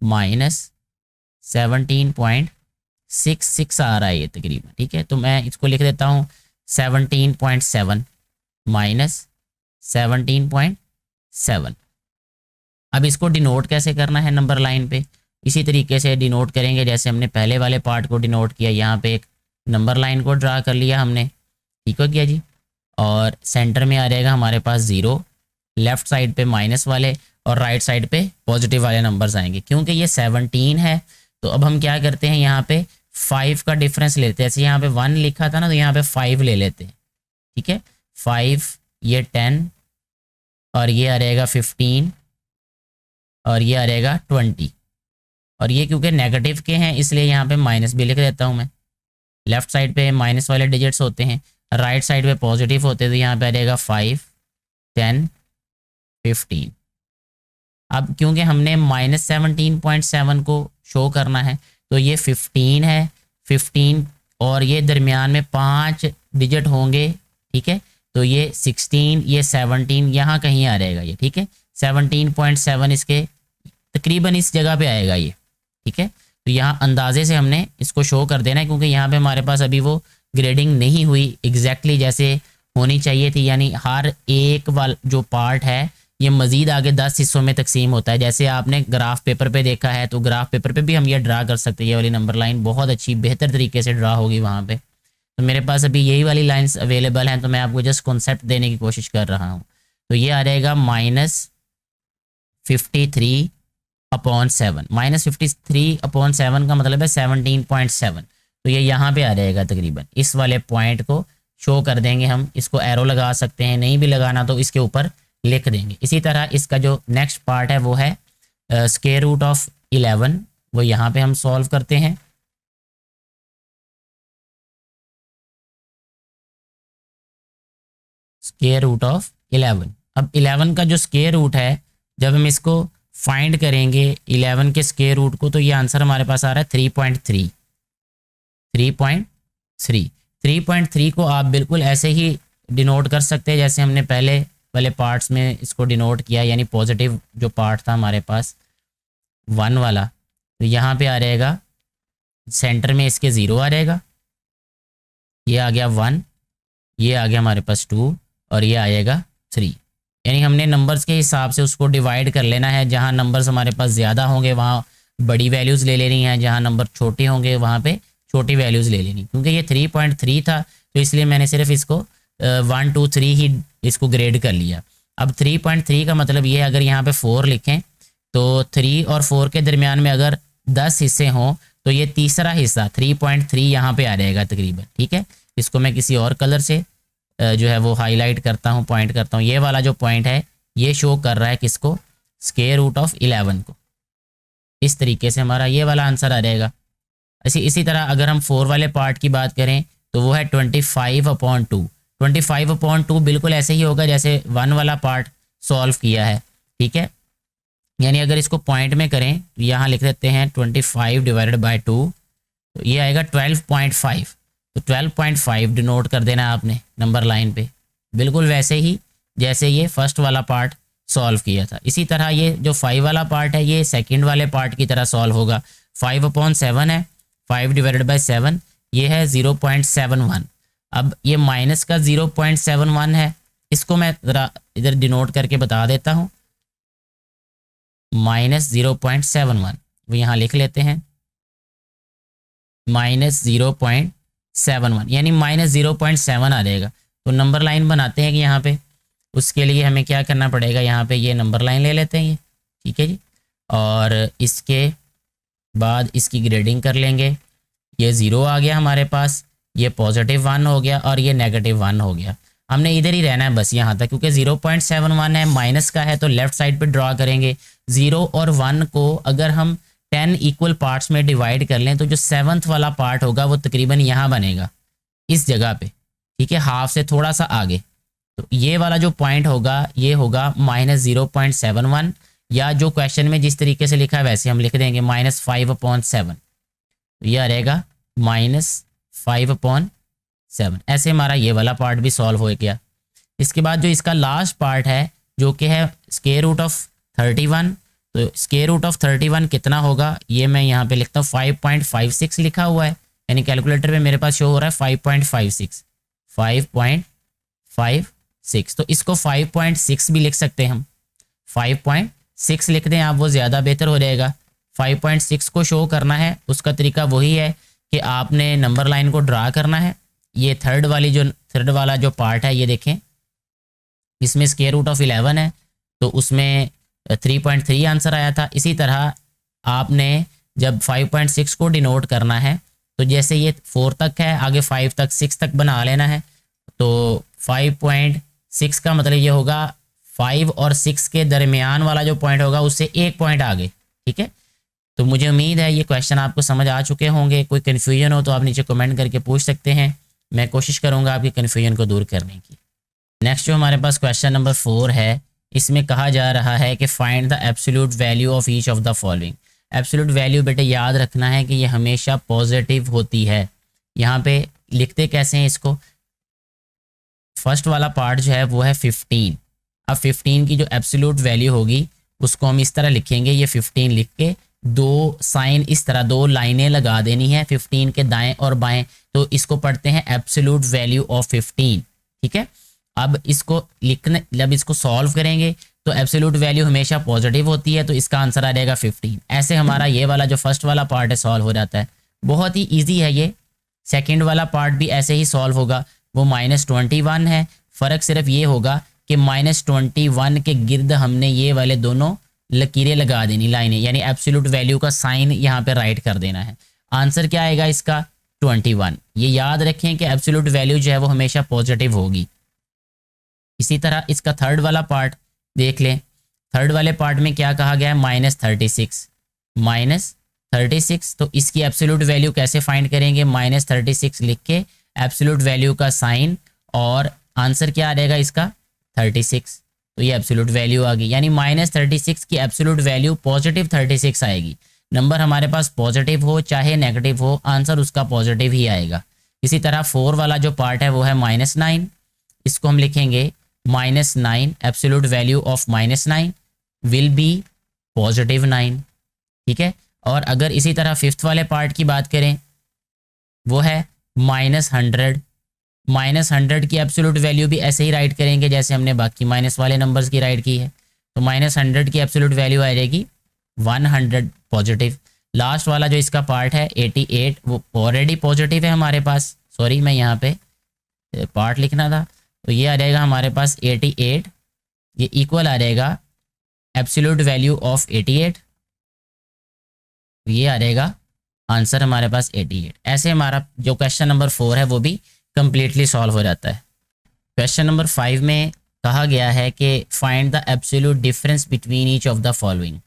-17.66 आ रहा है ये तकरीबन। ठीक है, तो मैं इसको लिख देता हूँ 17.7 -17.7। अब इसको डिनोट कैसे करना है नंबर लाइन पे, इसी तरीके से डिनोट करेंगे जैसे हमने पहले वाले पार्ट को डिनोट किया। यहाँ पे एक नंबर लाइन को ड्रा कर लिया हमने, ठीक हो गया जी, और सेंटर में आ जाएगा हमारे पास 0, लेफ़्ट साइड पे माइनस वाले और राइट साइड पे पॉजिटिव वाले नंबर्स आएंगे। क्योंकि ये 17 है, तो अब हम क्या करते हैं, यहाँ पे 5 का डिफरेंस लेते हैं। जैसे यहाँ पे 1 लिखा था ना, तो यहाँ पे 5 ले लेते हैं। ठीक है, 5, ये 10, और ये आ रहेगा 15, और ये आ रहेगा 20, और ये क्योंकि नेगेटिव के हैं इसलिए यहाँ पे माइनस भी लिख देता हूँ मैं। लेफ़्ट साइड पे माइनस वाले डिजिट्स होते हैं, राइट साइड पे पॉजिटिव होते हैं, तो यहाँ पे आ जाएगा 5, 10, 15। अब क्योंकि हमने -17.7 को शो करना है, तो ये 15 है, 15 और ये दरमियान में 5 डिजिट होंगे। ठीक है, तो ये 16, ये 17 यहाँ कहीं आ रहेगा ये। ठीक है, 17.7 इसके तकरीबन इस जगह पे आएगा ये। ठीक है, तो यहाँ अंदाजे से हमने इसको शो कर देना है, क्योंकि यहाँ पे हमारे पास अभी वो ग्रेडिंग नहीं हुई एग्जैक्टली जैसे होनी चाहिए थी। यानी हर एक वाला जो पार्ट है ये मज़ीद आगे 10 हिस्सों में तकसीम होता है। जैसे आपने ग्राफ पेपर पे देखा है, तो ग्राफ पेपर पे भी हम ये ड्रा कर सकते हैं। ये वाली नंबर लाइन बहुत अच्छी बेहतर तरीके से ड्रा होगी वहाँ पे। तो मेरे पास अभी यही वाली लाइंस अवेलेबल हैं, तो मैं आपको जस्ट कॉन्सेप्ट देने की कोशिश कर रहा हूँ। तो ये आ रहेगा -53/7। -53/7 का मतलब है 17.7। तो ये यहाँ पे आ जाएगा तकरीबन, इस वाले पॉइंट को शो कर देंगे हम। इसको एरो लगा सकते हैं, नहीं भी लगाना तो इसके ऊपर लिख देंगे। इसी तरह इसका जो नेक्स्ट पार्ट है वो है स्क्वायर रूट ऑफ 11, वो यहाँ पे हम सॉल्व करते हैं। स्क्वायर रूट ऑफ 11, अब 11 का जो स्क्वायर रूट है, जब हम इसको फाइंड करेंगे 11 के स्क्वायर रूट को, तो ये आंसर हमारे पास आ रहा है 3.3। 3.3 को आप बिल्कुल ऐसे ही डिनोट कर सकते हैं जैसे हमने पहले वाले पार्ट्स में इसको डिनोट किया, यानी पॉजिटिव जो पार्ट था हमारे पास 1 वाला, तो यहाँ पे आ रहेगा सेंटर में इसके 0 आ रहेगा, ये आ गया 1, ये आ गया हमारे पास 2 और ये आएगा 3। यानी हमने नंबर्स के हिसाब से उसको डिवाइड कर लेना है। जहाँ नंबर्स हमारे पास ज़्यादा होंगे वहाँ बड़ी वैल्यूज़ ले लेनी है, जहाँ नंबर छोटे होंगे वहाँ पे छोटी वैल्यूज़ ले लेनी। क्योंकि ये 3.3 था तो इसलिए मैंने सिर्फ इसको 1 2 3 ही इसको ग्रेड कर लिया। अब 3.3 का मतलब ये है, अगर यहाँ पे 4 लिखें तो 3 और 4 के दरमियान में अगर 10 हिस्से हों तो ये तीसरा हिस्सा 3.3 यहाँ पे आ जाएगा तकरीबन। ठीक है, इसको मैं किसी और कलर से जो है वो हाईलाइट करता हूँ, पॉइंट करता हूँ। ये वाला जो पॉइंट है ये शो कर रहा है किसको, स्क्वायर रूट ऑफ 11 को। इस तरीके से हमारा ये वाला आंसर आ जाएगा। इसी तरह अगर हम 4 वाले पार्ट की बात करें तो वो है 25/2। 25/2 बिल्कुल ऐसे ही होगा जैसे 1 वाला पार्ट सॉल्व किया है। ठीक है, यानी अगर इसको पॉइंट में करें तो यहाँ लिख देते हैं 25/2, तो ये आएगा 12.5। तो 12.5 डिनोट कर देना आपने नंबर लाइन पे, बिल्कुल वैसे ही जैसे ये फर्स्ट वाला पार्ट सॉल्व किया था। इसी तरह ये जो 5 वाला पार्ट है ये सेकंड वाले पार्ट की तरह सॉल्व होगा। 5/7 है, 5/7 ये है 0.71। अब ये माइनस का 0.71 है, इसको मैं ज़रा इधर डिनोट करके बता देता हूँ। -0.71 वो यहाँ लिख लेते हैं, -0.71 यानी -0.7 आ जाएगा। तो नंबर लाइन बनाते हैं कि यहाँ पे, उसके लिए हमें क्या करना पड़ेगा, यहाँ पे ये नंबर लाइन ले लेते हैं ये। ठीक है जी, और इसके बाद इसकी ग्रेडिंग कर लेंगे। ये 0 आ गया हमारे पास, ये +1 हो गया और ये -1 हो गया। हमने इधर ही रहना है बस यहाँ तक, क्योंकि 0.71 है, माइनस का है तो लेफ्ट साइड पे ड्रॉ करेंगे। 0 और 1 को अगर हम 10 इक्वल पार्ट्स में डिवाइड कर लें तो जो 7th वाला पार्ट होगा वो तकरीबन यहाँ बनेगा, इस जगह पे। ठीक है, हाफ से थोड़ा सा आगे। तो ये वाला जो पॉइंट होगा ये होगा -0.71, या जो क्वेश्चन में जिस तरीके से लिखा है वैसे हम लिख देंगे -5/7। तो ये आ रहेगा -5/7। ऐसे हमारा ये वाला पार्ट भी सॉल्व हो गया। इसके बाद जो इसका लास्ट पार्ट है जो कि है स्क्वायर रूट ऑफ 31, तो स्क्वायर रूट ऑफ 31 कितना होगा, ये मैं यहाँ पे लिखता हूँ 5.56 लिखा हुआ है, यानी कैलकुलेटर पे मेरे पास शो हो रहा है 5.56। तो इसको 5.6 भी लिख सकते हैं हम, 5.6 लिख दें आप, वो ज़्यादा बेहतर हो जाएगा। 5.6 को शो करना है, उसका तरीका वही है कि आपने नंबर लाइन को ड्रा करना है। ये थर्ड वाला जो पार्ट है ये देखें, इसमें स्क्वायर रूट ऑफ 11 है तो उसमें 3.3 आंसर आया था। इसी तरह आपने जब 5.6 को डिनोट करना है तो जैसे ये 4 तक है, आगे 5 तक 6 तक बना लेना है। तो 5.6 का मतलब ये होगा 5 और 6 के दरमियान वाला जो पॉइंट होगा उससे 1 पॉइंट आगे। ठीक है, तो मुझे उम्मीद है ये क्वेश्चन आपको समझ आ चुके होंगे। कोई कन्फ्यूजन हो तो आप नीचे कमेंट करके पूछ सकते हैं, मैं कोशिश करूँगा आपकी कन्फ्यूजन को दूर करने की। नेक्स्ट जो हमारे पास क्वेश्चन नंबर 4 है, इसमें कहा जा रहा है कि find the absolute value of each of the following. Absolute value बेटे याद रखना है कि ये हमेशा पॉजिटिव होती है। यहाँ पे लिखते कैसे हैं इसको, फर्स्ट वाला पार्ट जो है वो है 15। अब 15 की जो एब्सोल्यूट वैल्यू होगी उसको हम इस तरह लिखेंगे, ये 15 लिख के 2 साइन इस तरह 2 लाइनें लगा देनी है 15 के दाएं और बाएं, तो इसको पढ़ते हैं एब्सोल्यूट वैल्यू ऑफ 15। ठीक है, अब इसको लिखने जब इसको सॉल्व करेंगे तो एब्सोल्यूट वैल्यू हमेशा पॉजिटिव होती है, तो इसका आंसर आ जाएगा 15। ऐसे हमारा ये वाला जो फर्स्ट वाला पार्ट है सॉल्व हो जाता है, बहुत ही इजी है ये। सेकंड वाला पार्ट भी ऐसे ही सॉल्व होगा, वो -21 है। फ़र्क सिर्फ ये होगा कि -21 के गिर्द हमने ये वाले दोनों लकीरें लगा देनी, लाइनें, यानी एब्सोल्यूट वैल्यू का साइन यहाँ पे राइट कर देना है। आंसर क्या आएगा इसका 21। ये याद रखें कि एब्सोल्यूट वैल्यू जो है वो हमेशा पॉजिटिव होगी। इसी तरह इसका थर्ड वाला पार्ट देख लें, थर्ड वाले पार्ट में क्या कहा गया है -36। तो इसकी एब्सोल्यूट वैल्यू कैसे फाइंड करेंगे, -36 लिख के एब्सोल्यूट वैल्यू का साइन, और आंसर क्या आ जाएगा इसका 36। तो ये एब्सोल्यूट वैल्यू आ गई, यानी -36 की एब्सोल्यूट वैल्यू पॉजिटिव 36 आएगी। नंबर हमारे पास पॉजिटिव हो चाहे नेगेटिव हो, आंसर उसका पॉजिटिव ही आएगा। इसी तरह 4 वाला जो पार्ट है वो है -9, इसको हम लिखेंगे -9, absolute value of -9 will be positive 9, ठीक है। और अगर इसी तरह 5th वाले पार्ट की बात करें वो है -100, -100 की एब्सोल्यूट वैल्यू भी ऐसे ही राइट करेंगे जैसे हमने बाकी माइनस वाले नंबर्स की राइट की है। तो -100 की एब्सोल्यूट वैल्यू आ जाएगी 100 पॉजिटिव। लास्ट वाला जो इसका पार्ट है 88, वो ऑलरेडी पॉजिटिव है हमारे पास, सॉरी मैं यहाँ पे पार्ट लिखना था, तो ये आ जाएगा हमारे पास 88, ये इक्वल आ जाएगा एब्सोल्यूट वैल्यू ऑफ 88, ये आ जाएगा आंसर हमारे पास 88। ऐसे हमारा जो क्वेश्चन नंबर 4 है वो भी कंप्लीटली सॉल्व हो जाता है। क्वेश्चन नंबर 5 में कहा गया है कि find the absolute difference between each of the following.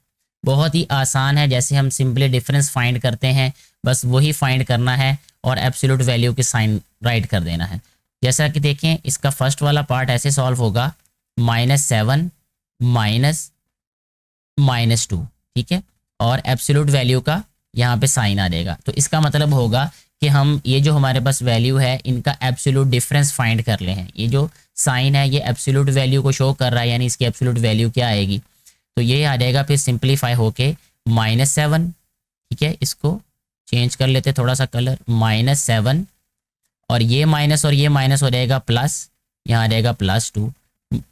बहुत ही आसान है, जैसे हम सिंपली डिफरेंस फाइंड करते हैं बस वही फाइंड करना है और एब्सोल्यूट वैल्यू के साइन राइट कर देना है। जैसा कि देखें इसका फर्स्ट वाला पार्ट ऐसे सॉल्व होगा -7 -2, ठीक है, और एब्सोल्यूट वैल्यू का यहाँ पे साइन आ जाएगा। तो इसका मतलब होगा कि हम ये जो हमारे पास वैल्यू है इनका एब्सोल्यूट डिफरेंस फाइंड कर ले हैं। ये जो साइन है ये एब्सोल्यूट वैल्यू को शो कर रहा है, यानी इसकी एब्सोल्यूट वैल्यू क्या आएगी, तो ये आ जाएगा फिर सिंप्लीफाई होके -7, ठीक है, इसको चेंज कर लेते थोड़ा सा कलर, -7 और ये माइनस हो जाएगा प्लस, यहाँ आ जाएगा +2,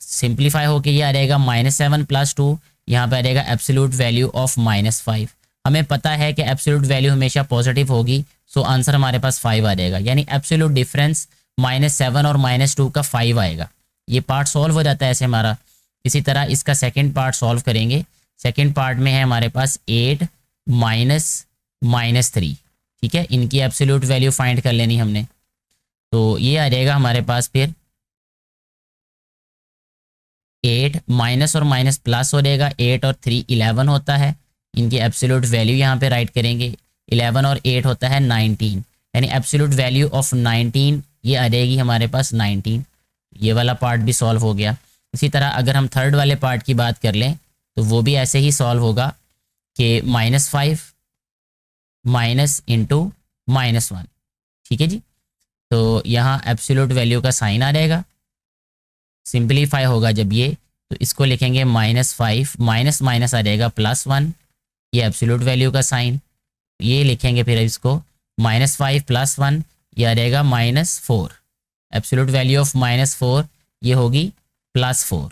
सिंप्लीफाई होके ये आ जाएगा -7 + 2, यहाँ पे आ जाएगा एब्सोल्यूट वैल्यू ऑफ -5। हमें पता है कि एब्सोल्यूट वैल्यू हमेशा पॉजिटिव होगी, सो आंसर हमारे पास 5 आ जाएगा, यानी एब्सोल्यूट डिफरेंस -7 और -2 का 5 आएगा। ये पार्ट सॉल्व हो जाता है ऐसे हमारा। इसी तरह इसका सेकंड पार्ट सॉल्व करेंगे। सेकंड पार्ट में है हमारे पास 8 -3, ठीक है, इनकी एब्सोल्यूट वैल्यू फाइंड कर लेनी हमने। तो ये आ जाएगा हमारे पास फिर 8 माइनस और माइनस प्लस हो जाएगा, 8 और 3 11 होता है, इनकी एब्सोल्यूट वैल्यू यहाँ पे राइट करेंगे। 11 और 8 होता है 19, यानी एब्सोल्यूट वैल्यू ऑफ 19 ये आ जाएगी हमारे पास 19। ये वाला पार्ट भी सॉल्व हो गया। इसी तरह अगर हम थर्ड वाले पार्ट की बात कर लें तो वो भी ऐसे ही सॉल्व होगा कि -5 माइनस इंटू -1, ठीक है जी। तो यहाँ एब्सोल्यूट वैल्यू का साइन आ जाएगा, सिंप्लीफाई होगा जब ये, तो इसको लिखेंगे -5 माइनस माइनस आ जाएगा +1, ये एब्सोल्यूट वैल्यू का साइन। ये लिखेंगे फिर इसको -5 + 1, ये आ जाएगा -4, एब्सोल्यूट वैल्यू ऑफ -4 ये होगी +4।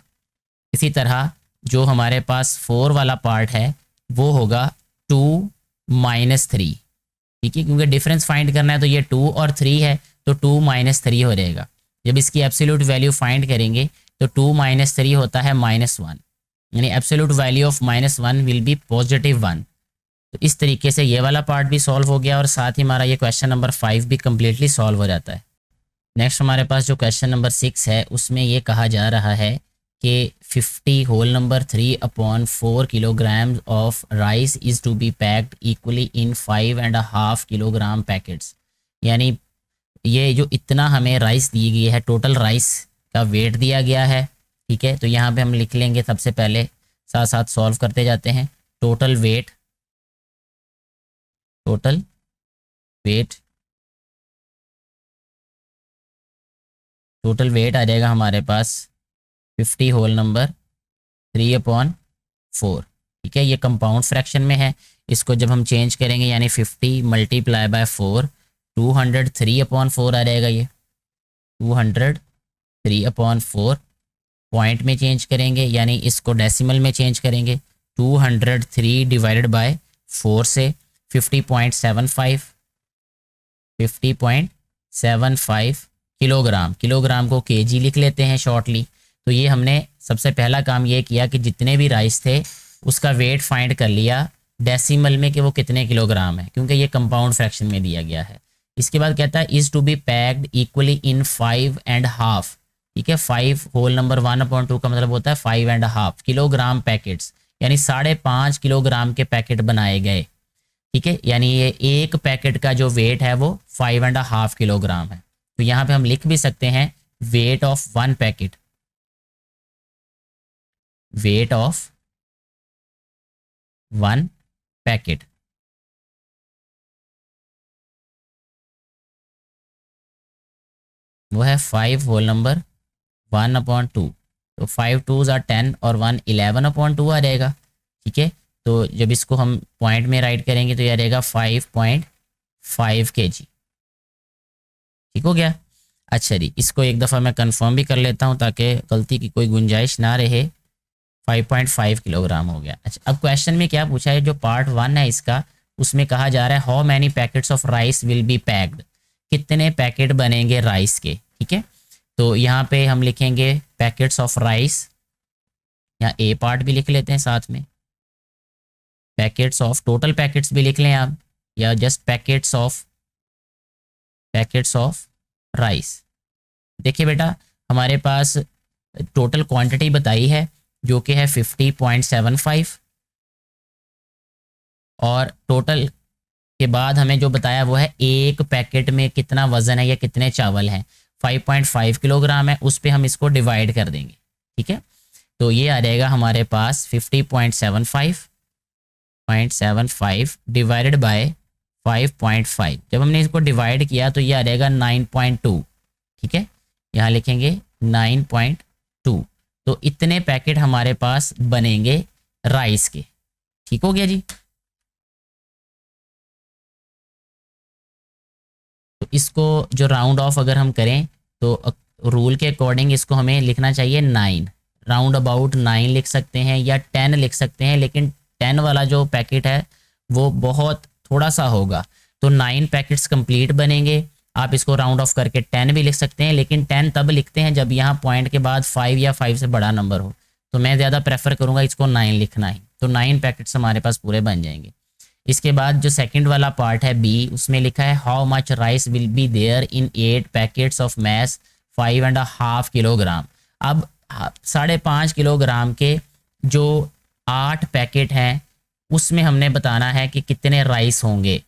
इसी तरह जो हमारे पास 4 वाला पार्ट है वो होगा 2 -3, ठीक है, क्योंकि डिफरेंस फाइंड करना है तो ये 2 और 3 है, तो 2 -3 हो जाएगा। जब इसकी एब्सोल्यूट वैल्यू फाइंड करेंगे तो 2 - 3 होता है -1, यानी absolute value of -1 will be +1। तो इस तरीके से ये वाला पार्ट भी सॉल्व हो गया और साथ ही हमारा ये क्वेश्चन नंबर 5 भी कम्प्लीटली सॉल्व हो जाता है। नेक्स्ट हमारे पास जो क्वेश्चन नंबर 6 है उसमें ये कहा जा रहा है कि 50 whole number 3/4 kilogram of rice is to be packed equally in 5.5 kilogram packets. यानी ये जो इतना हमें राइस दी गई है, टोटल राइस का वेट दिया गया है, ठीक है। तो यहाँ पे हम लिख लेंगे सबसे पहले, साथ साथ सॉल्व करते जाते हैं। टोटल वेट आ जाएगा हमारे पास 50 होल नंबर 3/4, ठीक है। ये कंपाउंड फ्रैक्शन में है, इसको जब हम चेंज करेंगे यानी 50 × 4 203/4 आ जाएगा। ये 203/4 पॉइंट में चेंज करेंगे, यानी इसको डेसिमल में चेंज करेंगे। 203 डिवाइडेड बाय 4 से 50.75 किलोग्राम को केजी लिख लेते हैं शॉर्टली। तो ये हमने सबसे पहला काम ये किया कि जितने भी राइस थे उसका वेट फाइंड कर लिया डेसिमल में कि वो कितने किलोग्राम है, क्योंकि ये कंपाउंड फ्रैक्शन में दिया गया है। इसके बाद कहता है is to be packed equally in 5.5, ठीक है। 5 होल नंबर 1/2 का मतलब होता है 5.5 किलोग्राम पैकेट्स, यानी 5.5 किलोग्राम के पैकेट बनाए गए, ठीक है। यानी ये एक पैकेट का जो वेट है वो 5.5 किलोग्राम है। तो यहाँ पे हम लिख भी सकते हैं weight of 1 packet weight of 1 packet. वो है 5 होल नंबर 1/2। तो 5 2s are 10 और 1 11/2 आ जाएगा। ठीक है, तो जब इसको हम पॉइंट में राइट करेंगे तो यह रहेगा 5.5 kg। ठीक हो गया। अच्छा जी, इसको एक दफ़ा मैं कंफर्म भी कर लेता हूँ ताकि गलती की कोई गुंजाइश ना रहे। 5.5 किलोग्राम हो गया। अच्छा, अब क्वेश्चन में क्या पूछा है, जो पार्ट 1 है इसका, उसमें कहा जा रहा है how many packets of rice will B packed, कितने पैकेट बनेंगे राइस के। ठीक है, तो यहाँ पे हम लिखेंगे पैकेट्स ऑफ राइस, यहाँ ए पार्ट भी लिख लेते हैं साथ में, पैकेट्स ऑफ, टोटल पैकेट्स भी लिख लें आप, या जस्ट पैकेट्स ऑफ राइस। देखिए बेटा, हमारे पास टोटल क्वांटिटी बताई है जो कि है 50.75, और टोटल के बाद हमें जो बताया वो है एक पैकेट में कितना वज़न है या कितने चावल हैं। 5.5 किलोग्राम है, उस पे हम इसको डिवाइड कर देंगे। ठीक है, तो ये आ जाएगा हमारे पास 50.75 डिवाइडेड बाय 5.5। जब हमने इसको डिवाइड किया तो ये आ जाएगा 9.2। ठीक है, यहाँ लिखेंगे 9.2। तो इतने पैकेट हमारे पास बनेंगे राइस के। ठीक हो गया जी। तो इसको जो राउंड ऑफ अगर हम करें तो रूल के अकॉर्डिंग इसको हमें लिखना चाहिए 9, राउंड अबाउट 9 लिख सकते हैं या 10 लिख सकते हैं, लेकिन 10 वाला जो पैकेट है वो बहुत थोड़ा सा होगा, तो 9 पैकेट्स कंप्लीट बनेंगे। आप इसको राउंड ऑफ करके 10 भी लिख सकते हैं, लेकिन 10 तब लिखते हैं जब यहाँ पॉइंट के बाद 5 या 5 से बड़ा नंबर हो, तो मैं ज़्यादा प्रेफर करूँगा इसको 9 लिखना ही। तो 9 पैकेट्स हमारे पास पूरे बन जाएंगे। इसके बाद जो सेकंड वाला पार्ट है बी, उसमें लिखा है how much rice will be there in 8 packets of mass 5.5 kilogram. अब 5.5 किलोग्राम के जो 8 पैकेट हैं उसमें हमने बताना है कि कितने राइस होंगे।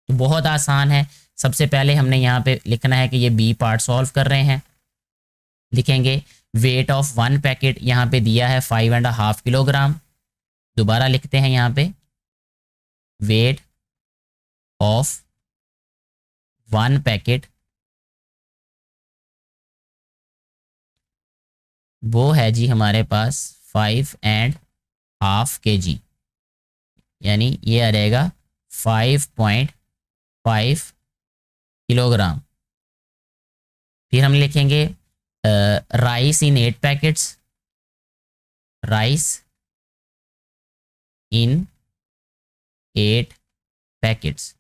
तो बहुत आसान है, सबसे पहले हमने यहाँ पे लिखना है कि ये बी पार्ट सॉल्व कर रहे हैं। लिखेंगे वेट ऑफ 1 पैकेट, यहाँ पे दिया है 5.5 किलोग्राम। दोबारा लिखते हैं यहाँ पे वेट ऑफ 1 पैकेट, वो है जी हमारे पास 5.5 kg, यानी ये आ जाएगा 5.5 किलोग्राम। फिर हम लिखेंगे राइस इन 8 पैकेट्स, राइस इन 8 पैकेट्स।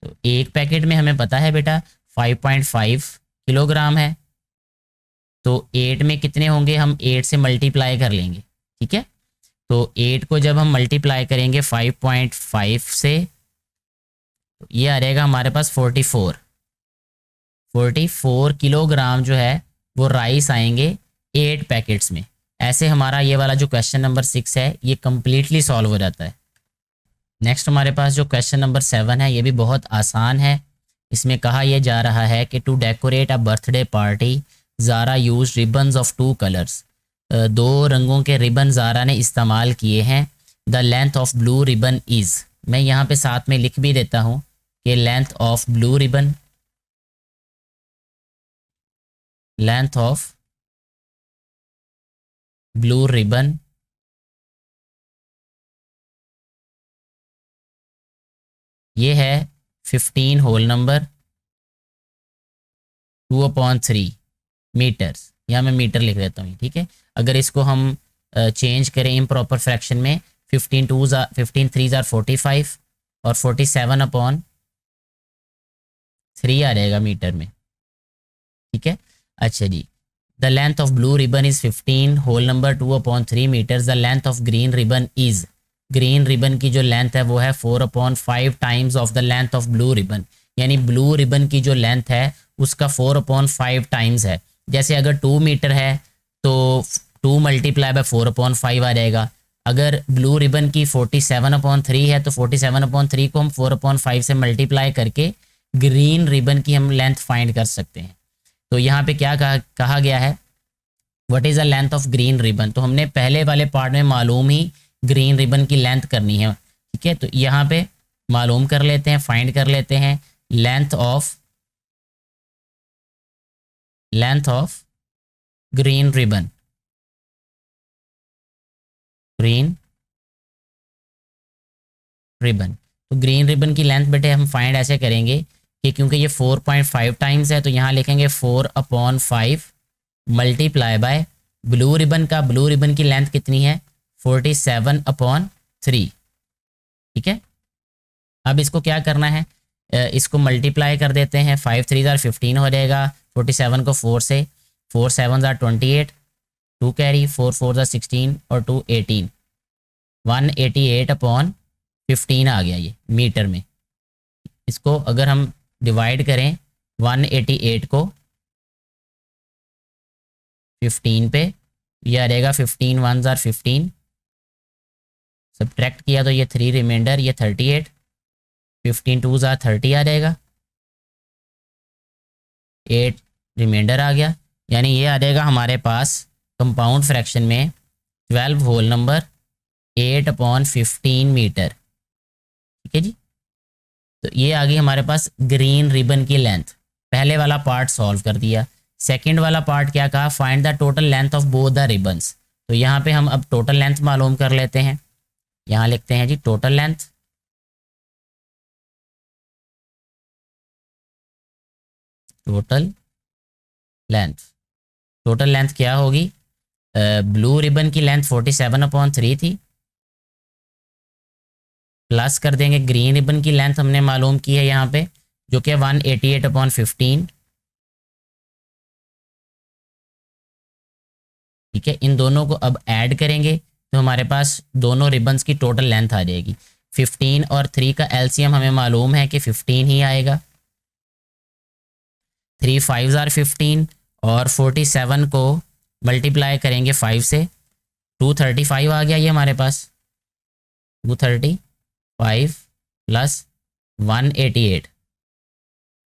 तो एक पैकेट में हमें पता है बेटा 5.5 किलोग्राम है, तो 8 में कितने होंगे, हम 8 से मल्टीप्लाई कर लेंगे। ठीक है, तो 8 को जब हम मल्टीप्लाई करेंगे 5.5 से, तो ये आ जाएगा हमारे पास 44 किलोग्राम जो है वो राइस आएंगे 8 पैकेट्स में। ऐसे हमारा ये वाला जो क्वेश्चन नंबर 6 है ये कम्प्लीटली सॉल्व हो जाता है। नेक्स्ट हमारे पास जो क्वेश्चन नंबर 7 है ये भी बहुत आसान है। इसमें कहा यह जा रहा है कि to decorate a birthday party Zara use ribbons of 2 colours. 2 रंगों के रिबन ज़ारा ने इस्तेमाल किए हैं। The length of blue ribbon is, मैं यहाँ पे साथ में लिख भी देता हूँ कि length of blue ribbon, length of blue ribbon ये है 15 होल नंबर 2/3 मीटर्स। यहाँ मैं मीटर लिख देता हूँ। ठीक है, अगर इसको हम चेंज करें इम्प्रॉपर फ्रैक्शन में, 15 3s are 45 और 47/3 आ जाएगा मीटर में। ठीक है, अच्छा जी, the length of blue ribbon is 15 whole number 2/3 metres. The length of green ribbon is, green ribbon की जो लेंथ है वो है 4/5 times of the length of blue ribbon, यानी ब्लू रिबन की जो लेंथ है उसका 4/5 टाइम्स है। जैसे अगर 2 मीटर है तो 2 मल्टीप्लाई बाय 4/5 आ जाएगा। अगर ब्लू रिबन की 47/3 है तो 47/3 को हम 4/5 से मल्टीप्लाई करके ग्रीन रिबन की हम लेंथ फाइंड कर सकते हैं। तो यहाँ पे क्या कहा गया है what is the length of green ribbon, तो हमने पहले वाले पार्ट में मालूम ही ग्रीन रिबन की लेंथ करनी है, ठीक है। तो यहाँ पे मालूम कर लेते हैं, फाइंड कर लेते हैं length of green ribbon, green ribbon. तो ग्रीन रिबन की लेंथ बेटे हम फाइंड ऐसे करेंगे कि क्योंकि ये 4.5 टाइम्स है तो यहाँ लिखेंगे 4/5 मल्टीप्लाई बाय ब्लू रिबन का, ब्लू रिबन की लेंथ कितनी है 47/3, ठीक है। अब इसको क्या करना है, इसको मल्टीप्लाई कर देते हैं, 5 3 ज़ार 15 हो जाएगा, 47 को 4 से, 4 7 ज़ार 28, 2 कैरी, 4 4 ज़ार 16 और 2 18, 188/15 आ गया ये मीटर में। इसको अगर हम डिवाइड करें 188 को 15 पे, ये आ जाएगा 15 1 ज़ार 15, सब्ट्रैक्ट किया तो ये 3 रिमाइंडर, ये 38, 15 2 ज़ार 30 आ जाएगा, 8 रिमाइंडर आ गया, यानी ये आ जाएगा हमारे पास कंपाउंड फ्रैक्शन में 12 होल नंबर 8/15 मीटर, ठीक है जी। तो ये आ गई हमारे पास ग्रीन रिबन की लेंथ। पहले वाला पार्ट सॉल्व कर दिया। सेकंड वाला पार्ट क्या कहा, find the total length of both the ribbons. तो यहाँ पे हम अब टोटल लेंथ मालूम कर लेते हैं। यहाँ लिखते हैं जी total length, total length, total length क्या होगी, ब्लू रिबन की लेंथ 47/3 थी, प्लस कर देंगे ग्रीन रिबन की लेंथ हमने मालूम की है यहाँ पे जो कि 188/15, ठीक है। इन दोनों को अब ऐड करेंगे तो हमारे पास दोनों रिबन्स की टोटल लेंथ आ जाएगी। 15 और 3 का एलसीएम हमें मालूम है कि 15 ही आएगा, 3 5 ज़ार 15 और 47 को मल्टीप्लाई करेंगे 5 से, 235 आ गया ये हमारे पास, 235 प्लस 188,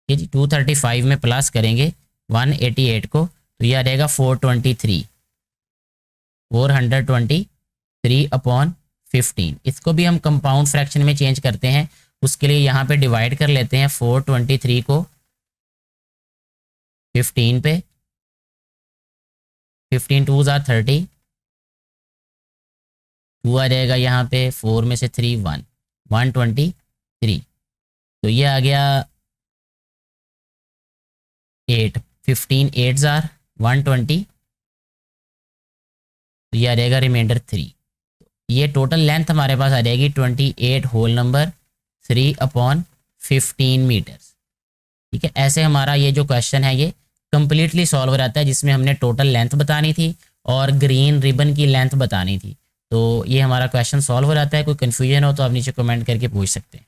ठीक है। 235 में प्लस करेंगे 188 को तो ये आ जाएगा 423/15। इसको भी हम कंपाउंड फ्रैक्शन में चेंज करते हैं, उसके लिए यहाँ पे डिवाइड कर लेते हैं 423 को 15 पे, 15 2 ज़ार 30, 2 आ जाएगा यहाँ पे, 4 में से 3 1, 123, तो ये आ गया 8, 15 8 ज़ार 120, तो ये आ जाएगा रिमाइंडर 3। ये टोटल लेंथ हमारे पास आ जाएगी 28 होल नंबर 3/15 मीटर्स, ठीक है। ऐसे हमारा ये जो क्वेश्चन है ये कंप्लीटली सॉल्व हो जाता है, जिसमें हमने टोटल लेंथ बतानी थी और ग्रीन रिबन की लेंथ बतानी थी। तो ये हमारा क्वेश्चन सॉल्व हो जाता है। कोई कन्फ्यूजन हो तो आप नीचे कमेंट करके पूछ सकते हैं।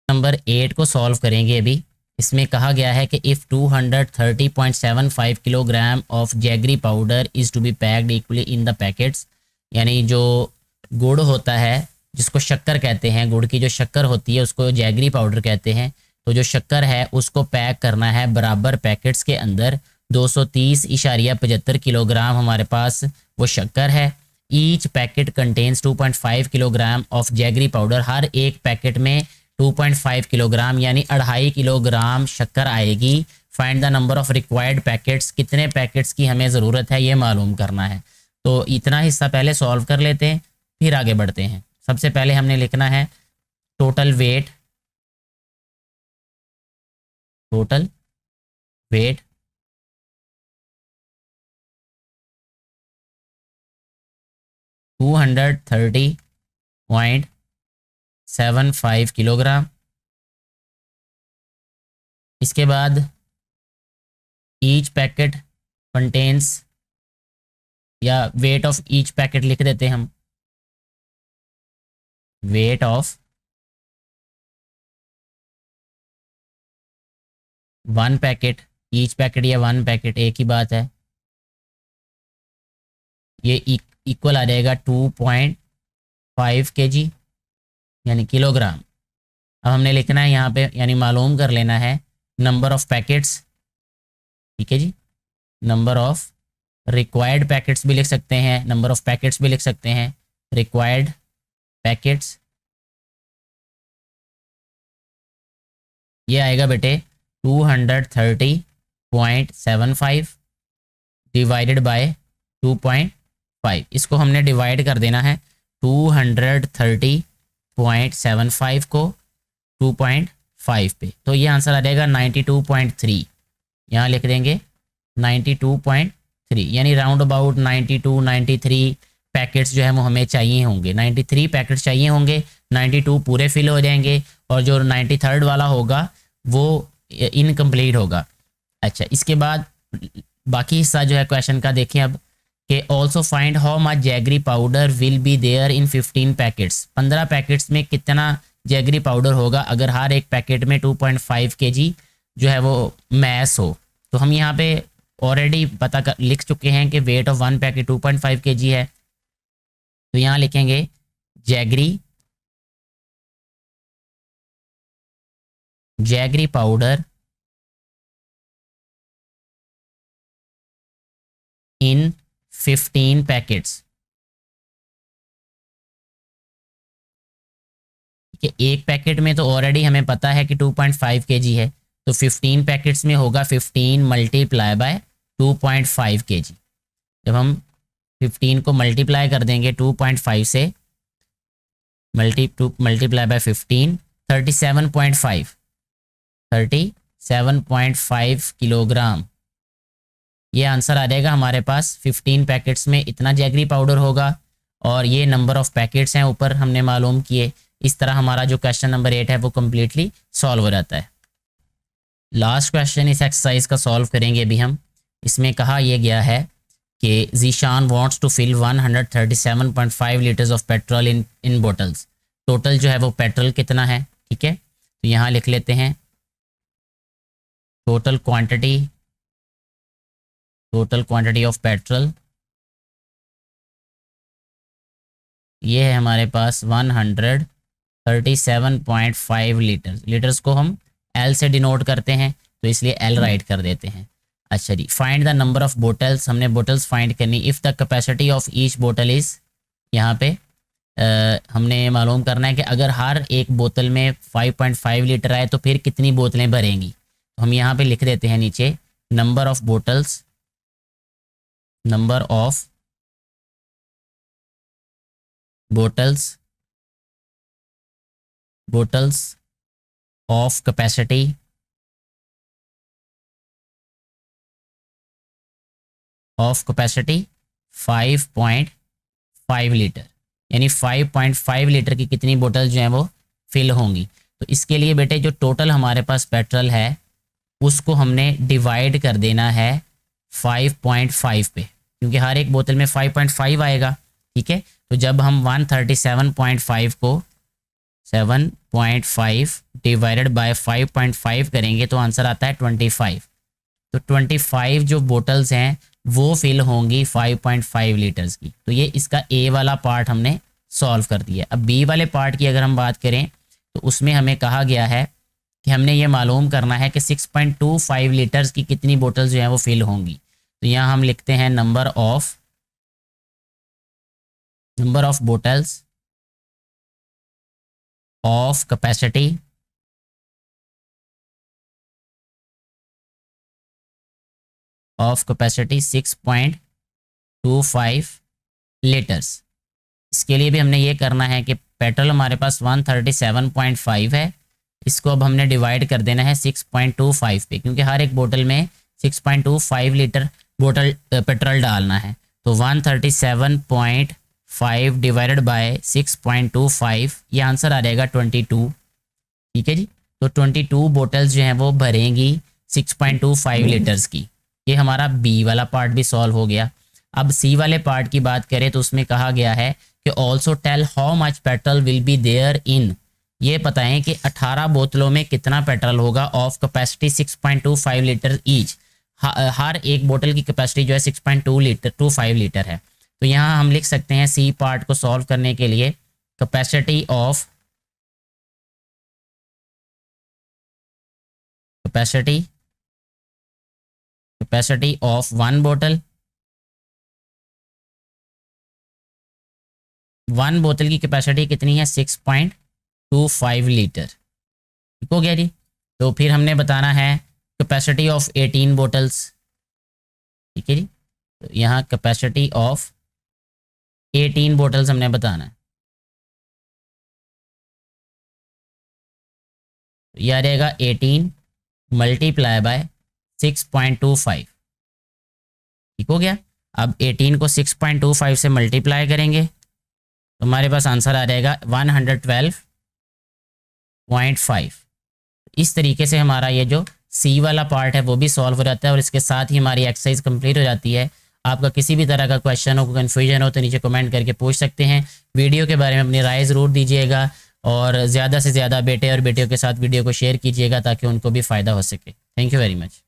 नंबर 8 को सॉल्व करेंगे अभी। इसमें कहा गया है कि if 230.75 kilogram of jaggery powder is to be packed equally in the packets, यानी जो गुड़ होता है जिसको शक्कर कहते हैं, गुड़ की जो शक्कर होती है उसको जैगरी पाउडर कहते हैं। तो जो शक्कर है उसको पैक करना है बराबर पैकेट्स के अंदर, 230.75 किलोग्राम हमारे पास वो शक्कर है। Each packet contains 2.5 kilogram of jaggery powder, हर एक पैकेट में 2.5 किलोग्राम यानी 2.5 किलोग्राम शक्कर आएगी। Find the number of required packets, कितने पैकेट्स की हमें ज़रूरत है ये मालूम करना है। तो इतना हिस्सा पहले सॉल्व कर लेते हैं फिर आगे बढ़ते हैं। सबसे पहले हमने लिखना है total weight, total weight 230.75 kilogram. इसके बाद ईच पैकेट कंटेन्स, या वेट ऑफ ईच पैकेट लिख देते हैं हम, weight of 1 packet, each packet या 1 पैकेट एक ही बात है, ये इक्वल आ जाएगा 2.5 kg यानी किलोग्राम। अब हमने लिखना है यहाँ पे, यानी मालूम कर लेना है नंबर ऑफ पैकेट्स, ठीक है जी, नंबर ऑफ रिक्वायर्ड पैकेट्स भी लिख सकते हैं, नंबर ऑफ पैकेट्स भी लिख सकते हैं। रिक्वायर्ड पैकेट्स ये आएगा बेटे 230.75 डिवाइडेड बाय 2.5। इसको हमने डिवाइड कर देना है 230.75 को 2.5 पे, तो ये आंसर आ जाएगा 92.3। यहाँ लिख देंगे 92.3, यानी राउंड अबाउट 92 93 पैकेट्स जो है वो हमें चाहिए होंगे। 93 पैकेट्स चाहिए होंगे, 92 पूरे फिल हो जाएंगे और जो 93rd वाला होगा वो इनकम्प्लीट होगा। अच्छा, इसके बाद बाकी हिस्सा जो है क्वेश्चन का देखें अब कि also find how much jaggery powder will be there in 15 packets. 15 packets में कितना जैगरी पाउडर होगा अगर हर एक पैकेट में 2.5 kg जो है वो मैस हो। तो हम यहाँ पे ऑलरेडी लिख चुके हैं कि weight of one packet 2.5 kg है, तो यहाँ लिखेंगे जैगरी पाउडर इन 15 पैकेट्स। कि एक पैकेट में तो ऑलरेडी हमें पता है कि 2.5 kg है, तो 15 पैकेट्स में होगा 15 मल्टीप्लाई बाय 2.5 kg। जब हम 15 को मल्टीप्लाई कर देंगे 2.5 से, मल्टीप्लाई बाय 15, 37.5 किलोग्राम ये आंसर आ जाएगा हमारे पास। 15 पैकेट्स में इतना जैगरी पाउडर होगा और ये नंबर ऑफ पैकेट्स हैं ऊपर हमने मालूम किए। इस तरह हमारा जो क्वेश्चन नंबर 8 है वो कम्प्लीटली सॉल्व हो जाता है। लास्ट क्वेश्चन इस एक्सरसाइज का सॉल्व करेंगे अभी हम। इसमें कहा यह गया है कि Zeeshan wants to fill 137.5 litres of petrol in bottles. Total जो है वो पेट्रोल कितना है, ठीक है, तो यहाँ लिख लेते हैं टोटल क्वांटिटी ऑफ पेट्रोल ये है हमारे पास 137.5 लीटर्स को हम एल से डिनोट करते हैं, तो इसलिए एल राइट कर देते हैं। अच्छा जी, find the number of bottles, हमने बोटल्स फाइंड करनी। If the capacity of each बोतल इज़, यहाँ पे हमने मालूम करना है कि अगर हर एक बोतल में 5.5 लीटर आए तो फिर कितनी बोतलें भरेंगी। तो हम यहाँ पे लिख देते हैं नीचे number of bottles of capacity 5.5 litre, यानी 5.5 लीटर की कितनी बोतल जो है वो फिल होंगी। तो इसके लिए बेटे जो टोटल हमारे पास पेट्रोल है उसको हमने डिवाइड कर देना है 5.5 पे, क्योंकि हर एक बोतल में 5.5 आएगा, ठीक है। तो जब हम 137.5 को 7.5 डिवाइडेड बाय 5.5 करेंगे तो आंसर आता है 25। तो 25 जो बोटल्स हैं वो फिल होंगी 5.5 लीटर्स की। तो ये इसका ए वाला पार्ट हमने सॉल्व कर दिया। अब बी वाले पार्ट की अगर हम बात करें तो उसमें हमें कहा गया है कि हमने ये मालूम करना है कि 6.25 लीटर्स की कितनी बोटल्स जो हैं वो फिल होंगी। तो यहाँ हम लिखते हैं number of bottles of capacity of capacity 6.25 litres. इसके लिए भी हमने ये करना है कि पेट्रोल हमारे पास 137.5 है, इसको अब हमने डिवाइड कर देना है 6.25 पे, क्योंकि हर एक बोतल में 6.25 लीटर बोतल पेट्रोल डालना है। तो 137.5 डिवाइडेड बाय 6.25 ये आंसर आ जाएगा 22, ठीक है जी। तो 22 बोतल्स जो हैं वो भरेंगी 6.25 लीटर्स की। ये हमारा बी वाला पार्ट भी सॉल्व हो गया। अब सी वाले पार्ट की बात करें तो उसमें कहा गया है कि also tell how much petrol will be there in, ये बताएं कि 18 बोतलों में कितना पेट्रोल होगा ऑफ कैपेसिटी 6.25 लीटर ईच। हर एक बोतल की कैपेसिटी जो है 6.25 लीटर है। तो यहाँ हम लिख सकते हैं सी पार्ट को सॉल्व करने के लिए कैपेसिटी ऑफ वन बोतल 1 बोतल की कैपेसिटी कितनी है 6.25 लीटर। ठीक हो गया जी। तो फिर हमने बताना है कैपेसिटी ऑफ 18 बोटल्स। ठीक है जी। तो यहाँ कैपेसिटी ऑफ 18 बोटल्स हमने बताना है। यह रहेगा 18 मल्टीप्लाई बाय 6.25। ठीक हो गया। अब 18 को 6.25 से मल्टीप्लाई करेंगे तो हमारे पास आंसर आ जाएगा 112.5। इस तरीके से हमारा ये जो सी वाला पार्ट है वो भी सॉल्व हो जाता है और इसके साथ ही हमारी एक्सरसाइज कंप्लीट हो जाती है। आपका किसी भी तरह का क्वेश्चन हो, कन्फ्यूजन हो तो नीचे कमेंट करके पूछ सकते हैं। वीडियो के बारे में अपनी राय ज़रूर दीजिएगा और ज़्यादा से ज़्यादा बेटे और बेटियों के साथ वीडियो को शेयर कीजिएगा ताकि उनको भी फ़ायदा हो सके। Thank you very much.